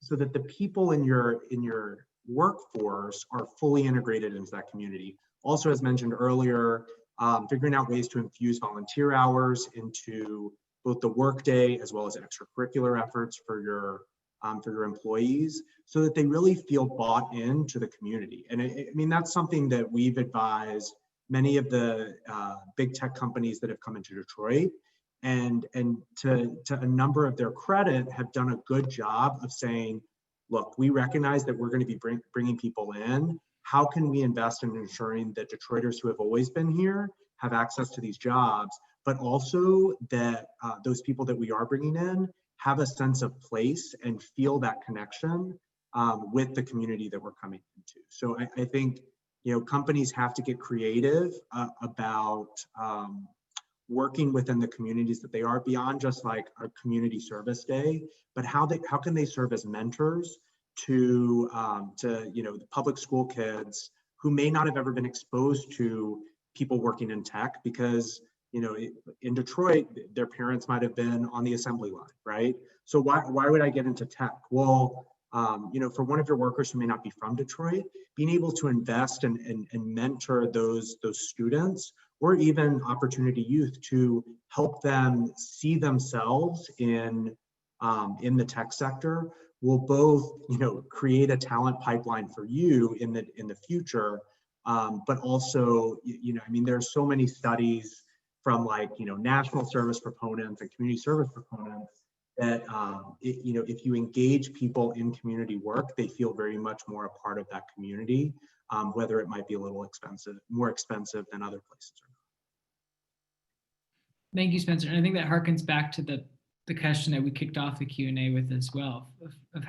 the people in your workforce are fully integrated into that community. Also, as mentioned earlier, figuring out ways to infuse volunteer hours into both the workday as well as extracurricular efforts for your employees so that they really feel bought into the community. And I mean, that's something that we've advised many of the big tech companies that have come into Detroit, and to a number of their credit, have done a good job of saying, look, we recognize that we're going to be bringing people in. How can we invest in ensuring that Detroiters who have always been here have access to these jobs, but also that those people that we are bringing in have a sense of place and feel that connection with the community that we're coming into. So I think companies have to get creative about working within the communities that they are, beyond just like a community service day, but how can they serve as mentors to the public school kids who may not have ever been exposed to people working in tech because in Detroit their parents might have been on the assembly line, right? So why would I get into tech? Well, for one of your workers who may not be from Detroit, being able to invest and mentor those students, or even opportunity youth, to help them see themselves in the tech sector, will both create a talent pipeline for you in the future, but also I mean, there's so many studies from national service proponents and community service proponents that if you engage people in community work, they feel very much more a part of that community, whether it might be a little more expensive than other places. Thank you, Spencer. And I think that harkens back to the question that we kicked off the Q&A with as well, of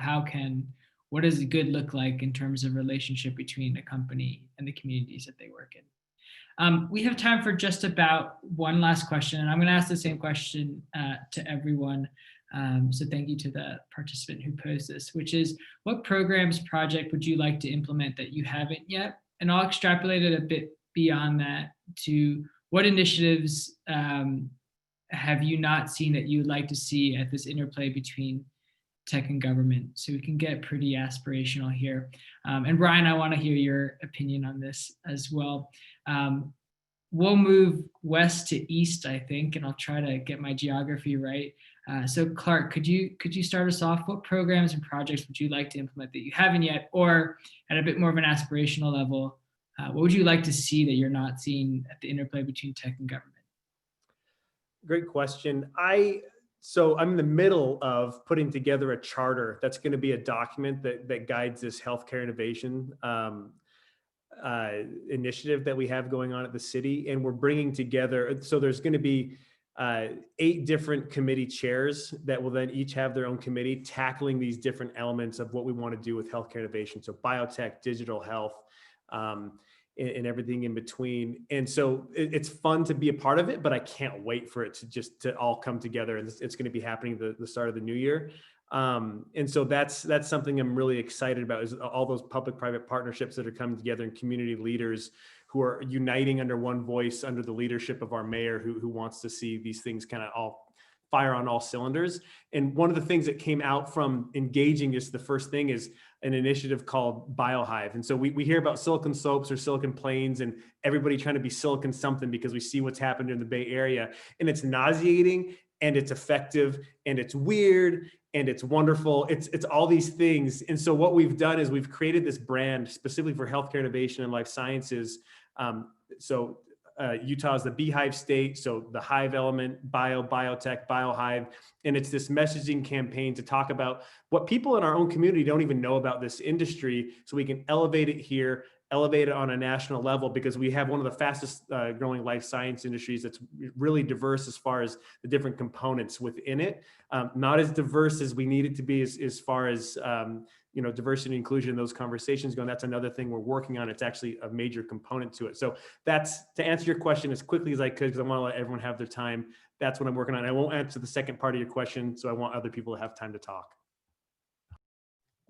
what does good look like in terms of relationship between a company and the communities that they work in. We have time for just about one last question, and I'm going to ask the same question to everyone. So thank you to the participant who posed this, which is, what programs, project would you like to implement that you haven't yet? And I'll extrapolate it a bit beyond that to what initiatives have you not seen that you would like to see at this interplay between tech and government? So we can get pretty aspirational here. And Brian, I want to hear your opinion on this as well. We'll move west to east, I think, and I'll try to get my geography right. So Clark, could you start us off? What programs and projects would you like to implement that you haven't yet, or at a bit more of an aspirational level, what would you like to see that you're not seeing at the interplay between tech and government? Great question. So I'm in the middle of putting together a charter that's going to be a document that guides this healthcare innovation initiative that we have going on at the city. And we're bringing together, so there's going to be 8 different committee chairs that will then each have their own committee tackling these different elements of what we want to do with healthcare innovation. So biotech, digital health, and everything in between. And so it's fun to be a part of it, but I can't wait for it to all come together. And it's going to be happening the start of the new year. And so that's something I'm really excited about, is all those public-private partnerships that are coming together, and community leaders who are uniting under one voice under the leadership of our mayor, who wants to see these things kind of all fire on all cylinders. And one of the things that came out from engaging, just the first thing, is an initiative called BioHive. And so we hear about Silicon Slopes or Silicon Plains and everybody trying to be Silicon something because we see what's happened in the Bay Area, and it's nauseating. and it's effective and it's weird and it's wonderful. It's all these things. And so what we've done is we've created this brand specifically for healthcare innovation and life sciences. Utah is the beehive state. So the hive element, biotech, biohive. And it's this messaging campaign to talk about what people in our own community don't even know about this industry. So we can elevate it here, elevate it on a national level, because we have one of the fastest growing life science industries that's really diverse as far as the different components within it. Not as diverse as we need it to be as far as diversity and inclusion in those conversations go. And that's another thing we're working on. It's actually a major component to it. So that's, to answer your question as quickly as I could, because I want to let everyone have their time. That's what I'm working on. I won't answer the second part of your question, so I want other people to have time to talk.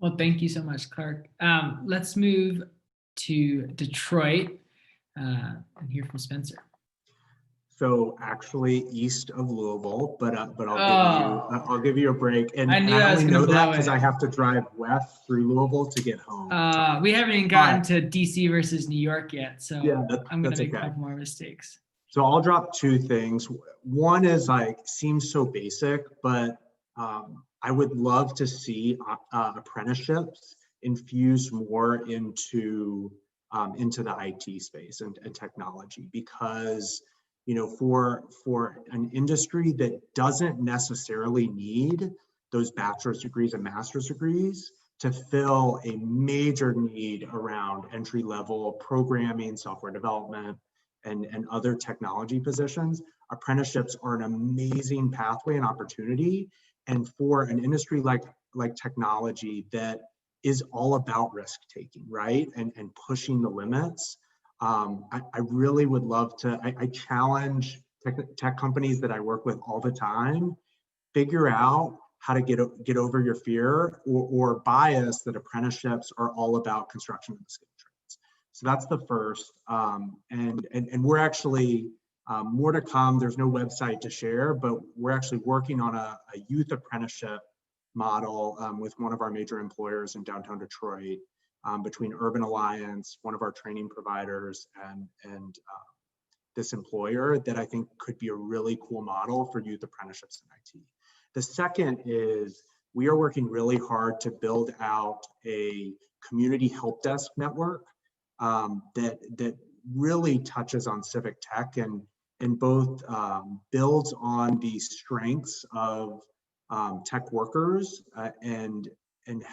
Well, thank you so much, Clark. Let's move to Detroit and hear from Spencer. So actually east of Louisville, but I'll give you a break. And I knew and I was only gonna know that blow because it. I have to drive west through Louisville to get home. We haven't even gotten to DC versus New York yet, so Yeah, I'm gonna that's make a okay. couple more mistakes. So I'll drop two things. One is seems so basic, but I would love to see apprenticeships infused more into the IT space and technology, because for an industry that doesn't necessarily need those bachelor's degrees and master's degrees to fill a major need around entry-level programming, software development, and other technology positions, apprenticeships are an amazing pathway and opportunity. And for an industry like technology that is all about risk taking, right? And pushing the limits. I really would love to, I challenge tech companies that I work with all the time, figure out how to get over your fear or bias that apprenticeships are all about construction and skilled trades. So that's the first. And we're actually, more to come. There's no website to share, but we're actually working on a youth apprenticeship model with one of our major employers in downtown Detroit, between Urban Alliance, one of our training providers, and this employer, that I think could be a really cool model for youth apprenticeships in IT. The second is we are working really hard to build out a community help desk network that really touches on civic tech and both builds on the strengths of tech workers and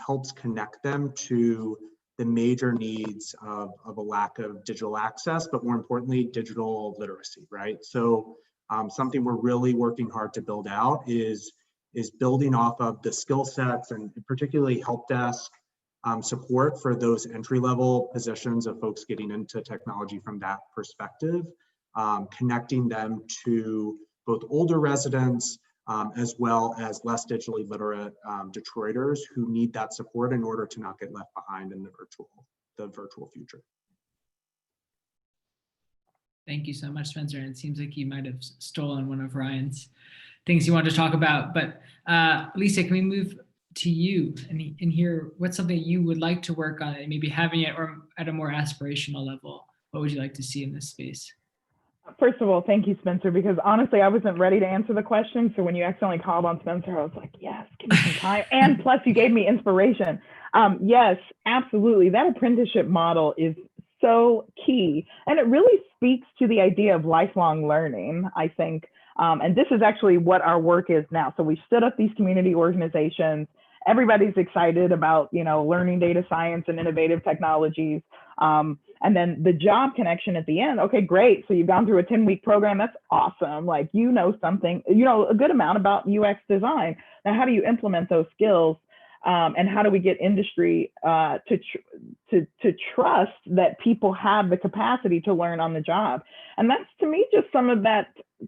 helps connect them to the major needs of a lack of digital access, but more importantly, digital literacy, right? So something we're really working hard to build out is building off of the skill sets and particularly help desk support for those entry-level positions of folks getting into technology from that perspective, connecting them to both older residents as well as less digitally literate Detroiters who need that support in order to not get left behind in the virtual future. Thank you so much, Spencer. And it seems like you might have stolen one of Ryan's things you wanted to talk about. But Lisa, can we move to you and hear what's something you would like to work on, and maybe having it or at a more aspirational level? What would you like to see in this space? First of all, thank you, Spencer, because honestly, I wasn't ready to answer the question. So when you accidentally called on Spencer, I was like, yes, give me some time. And plus you gave me inspiration. Yes, absolutely. That apprenticeship model is so key. And it really speaks to the idea of lifelong learning, I think. And this is actually what our work is now. So we stood up these community organizations. Everybody's excited about, learning data science and innovative technologies. And then the job connection at the end. Okay, great. So you've gone through a 10-week program. That's awesome. Like, something, a good amount about UX design. Now, how do you implement those skills? And how do we get industry to trust that people have the capacity to learn on the job? And that's, to me, just some of that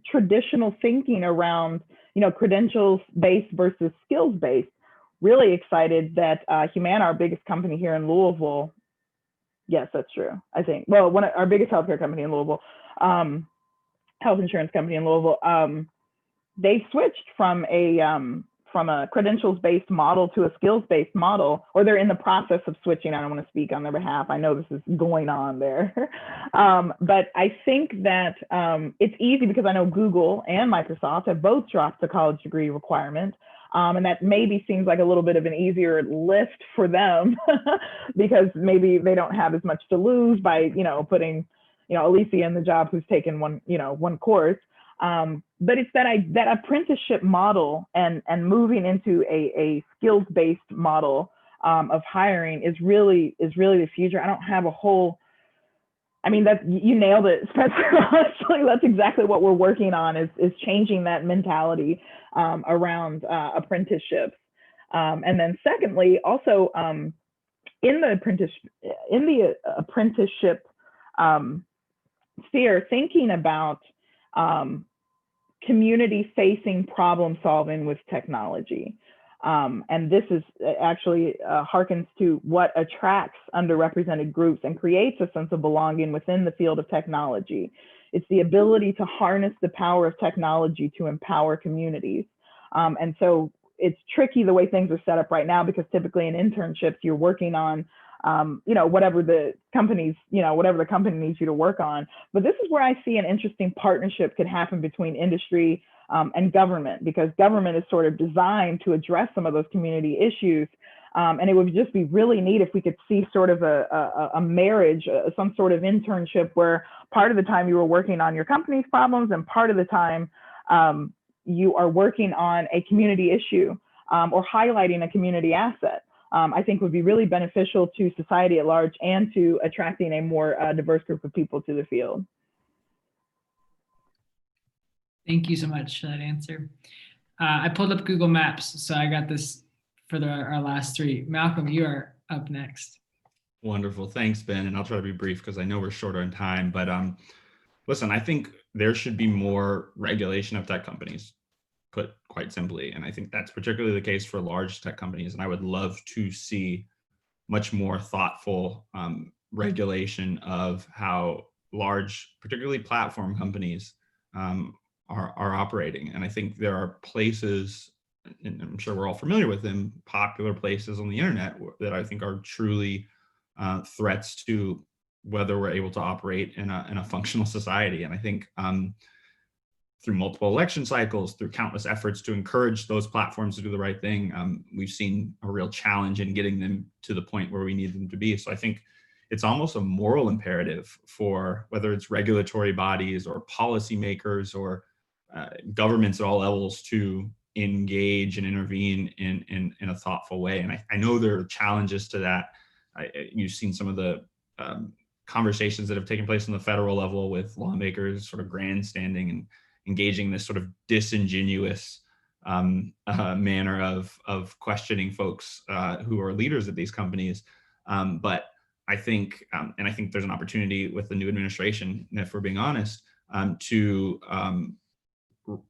traditional thinking around, credentials-based versus skills-based. Really excited that Humana, our biggest company here in Louisville, yes, that's true, I think. Well, our biggest healthcare company in Louisville, health insurance company in Louisville, they switched from from a credentials-based model to a skills-based model, or they're in the process of switching. I don't want to speak on their behalf. I know this is going on there. But I think that it's easy because I know Google and Microsoft have both dropped the college degree requirement. And that maybe seems like a little bit of an easier lift for them because maybe they don't have as much to lose by, putting, Alicia in the job who's taken one course. But it's that apprenticeship model and moving into a skills-based model of hiring is really the future. I don't have a whole, you nailed it, Spencer. Honestly, that's exactly what we're working on is changing that mentality around apprenticeships. And then secondly, also in the apprenticeship sphere, thinking about community-facing problem solving with technology. And this is actually harkens to what attracts underrepresented groups and creates a sense of belonging within the field of technology. It's the ability to harness the power of technology to empower communities. And so it's tricky the way things are set up right now, because typically in internships, you're working on whatever the company needs you to work on. But this is where I see an interesting partnership could happen between industry and government, because government is sort of designed to address some of those community issues. And it would just be really neat if we could see sort of a marriage, some sort of internship where part of the time you were working on your company's problems and part of the time you are working on a community issue or highlighting a community asset. I think would be really beneficial to society at large and to attracting a more diverse group of people to the field. Thank you so much for that answer. I pulled up Google Maps, so I got this for our last three. Malcolm, you are up next. Wonderful. Thanks, Ben. And I'll try to be brief because I know we're shorter on time. But listen, I think there should be more regulation of tech companies, put quite simply. And I think that's particularly the case for large tech companies. And I would love to see much more thoughtful regulation of how large, particularly platform companies, are operating. And I think there are places, and I'm sure we're all familiar with them, popular places on the internet that I think are truly threats to whether we're able to operate in a functional society. And I think through multiple election cycles, through countless efforts to encourage those platforms to do the right thing, we've seen a real challenge in getting them to the point where we need them to be. So I think it's almost a moral imperative for whether it's regulatory bodies or policymakers or governments at all levels to engage and intervene in a thoughtful way. And I know there are challenges to that. You've seen some of the conversations that have taken place on the federal level with lawmakers sort of grandstanding and engaging this sort of disingenuous manner of questioning folks who are leaders at these companies. But I think, and I think there's an opportunity with the new administration, if we're being honest, to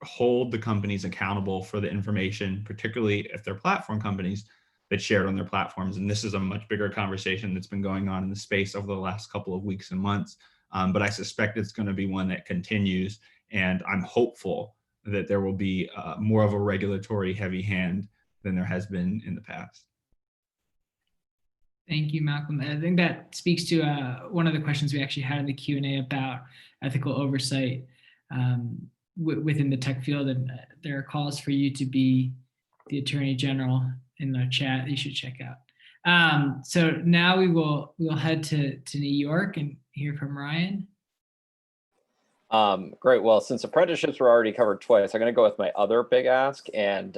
hold the companies accountable for the information, particularly if they're platform companies, that's shared on their platforms. And this is a much bigger conversation that's been going on in the space over the last couple of weeks and months. But I suspect it's going to be one that continues. And I'm hopeful that there will be more of a regulatory heavy hand than there has been in the past. Thank you, Malcolm. I think that speaks to one of the questions we actually had in the Q&A about ethical oversight within the tech field. And there are calls for you to be the Attorney General in the chat that you should check out. So now we'll head to New York and hear from Ryan. Great. Well, since apprenticeships were already covered twice, I'm going to go with my other big ask. And,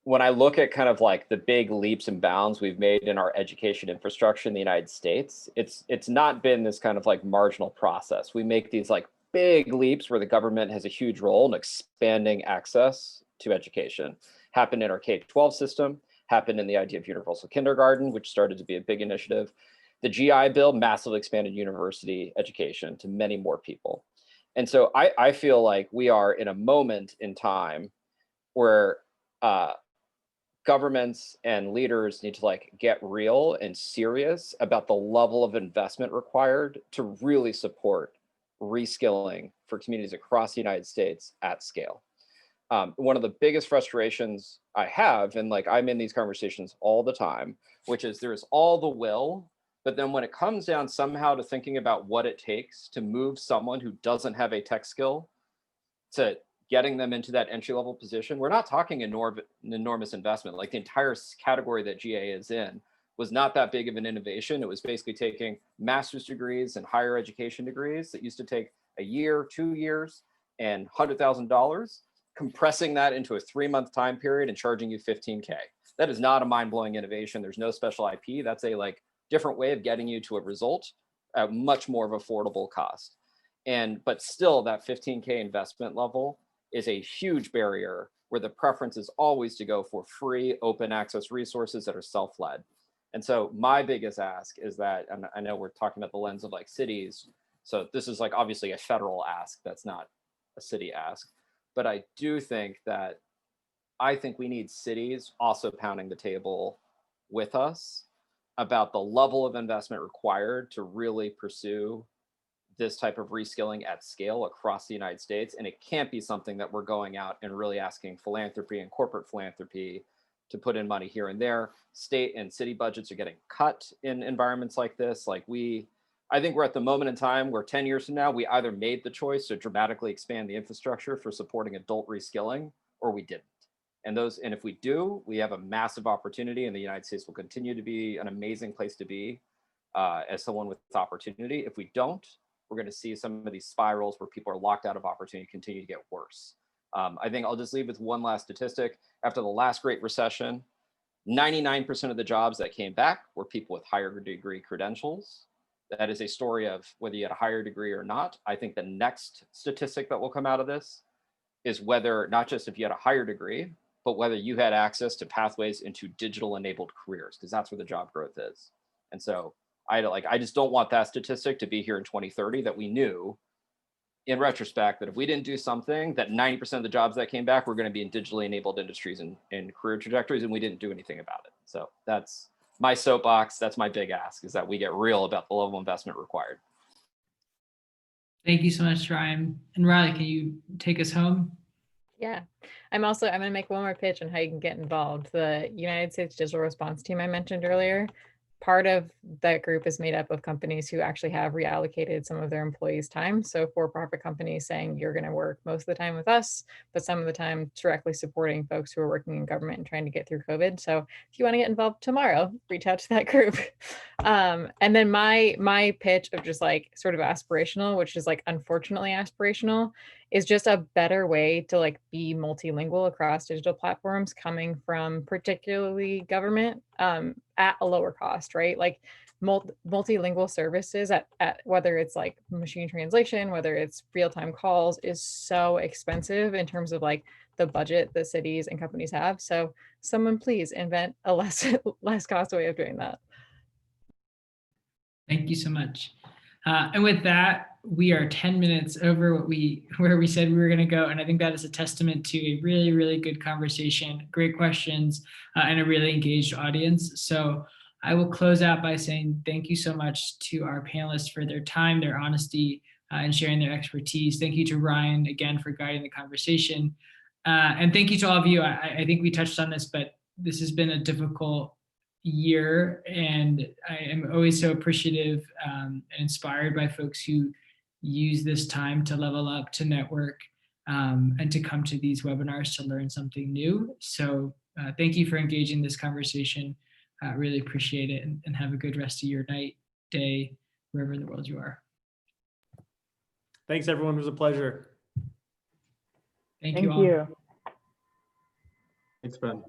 when I look at kind of like the big leaps and bounds we've made in our education infrastructure in the United States, it's not been this kind of like marginal process. We make these like big leaps where the government has a huge role in expanding access to education. Happened in our K-12 system, happened in the idea of universal kindergarten, which started to be a big initiative. The GI Bill massively expanded university education to many more people. And so I feel like we are in a moment in time where governments and leaders need to like get real and serious about the level of investment required to really support reskilling for communities across the United States at scale. One of the biggest frustrations I have, and like I'm in these conversations all the time, which is there's all the will, but then when it comes down somehow to thinking about what it takes to move someone who doesn't have a tech skill to getting them into that entry-level position, we're not talking an enormous investment. Like the entire category that GA is in was not that big of an innovation. It was basically taking master's degrees and higher education degrees that used to take a year, 2 years, and $100,000, compressing that into a 3-month time period and charging you $15K. That is not a mind-blowing innovation. There's no special IP. That's a like different way of getting you to a result at much more of affordable cost. But still that $15K investment level is a huge barrier where the preference is always to go for free open access resources that are self-led. And so my biggest ask is that, and I know we're talking about the lens of like cities, so this is like obviously a federal ask, that's not a city ask, but I do think that I think we need cities also pounding the table with us about the level of investment required to really pursue this type of reskilling at scale across the United States. And it can't be something that we're going out and really asking philanthropy and corporate philanthropy to put in money here and there. State and city budgets are getting cut in environments like this. Like I think we're at the moment in time where 10 years from now, we either made the choice to dramatically expand the infrastructure for supporting adult reskilling, or we didn't. And if we do, we have a massive opportunity, and the United States will continue to be an amazing place to be as someone with opportunity. If we don't, we're going to see some of these spirals where people are locked out of opportunity continue to get worse. I think I'll just leave with one last statistic. After the last Great Recession, 99% of the jobs that came back were people with higher degree credentials. That is a story of whether you had a higher degree or not. I think the next statistic that will come out of this is whether, not just if you had a higher degree, but whether you had access to pathways into digital enabled careers, because that's where the job growth is. And so I just don't want that statistic to be here in 2030 that we knew in retrospect that if we didn't do something, that 90% of the jobs that came back were going to be in digitally enabled industries and career trajectories, and we didn't do anything about it. So that's my soapbox. That's my big ask, is that we get real about the level of investment required. Thank you so much, Ryan. And Riley, can you take us home? Yeah, I'm going to make one more pitch on how you can get involved. The United States Digital Response Team I mentioned earlier, part of that group is made up of companies who actually have reallocated some of their employees' time. So for-profit companies saying you're going to work most of the time with us, but some of the time directly supporting folks who are working in government and trying to get through COVID. So if you want to get involved tomorrow, reach out to that group. And then my pitch of just like sort of aspirational, which is like unfortunately aspirational, is just a better way to like be multilingual across digital platforms coming from particularly government at a lower cost, right? Like multilingual services at whether it's like machine translation, whether it's real-time calls, is so expensive in terms of like the budget that cities and companies have. So someone please invent a less cost way of doing that. Thank you so much. And with that, we are 10 minutes over where we said we were going to go. And I think that is a testament to a really, really good conversation, great questions, and a really engaged audience. So I will close out by saying thank you so much to our panelists for their time, their honesty, and sharing their expertise. Thank you to Ryan again for guiding the conversation. And thank you to all of you. I think we touched on this, but this has been a difficult year, and I am always so appreciative and inspired by folks who use this time to level up, to network, and to come to these webinars to learn something new. So thank you for engaging this conversation. Really appreciate it, and have a good rest of your night, day, wherever in the world you are. Thanks, everyone. It was a pleasure. Thank you all. Thanks, Ben.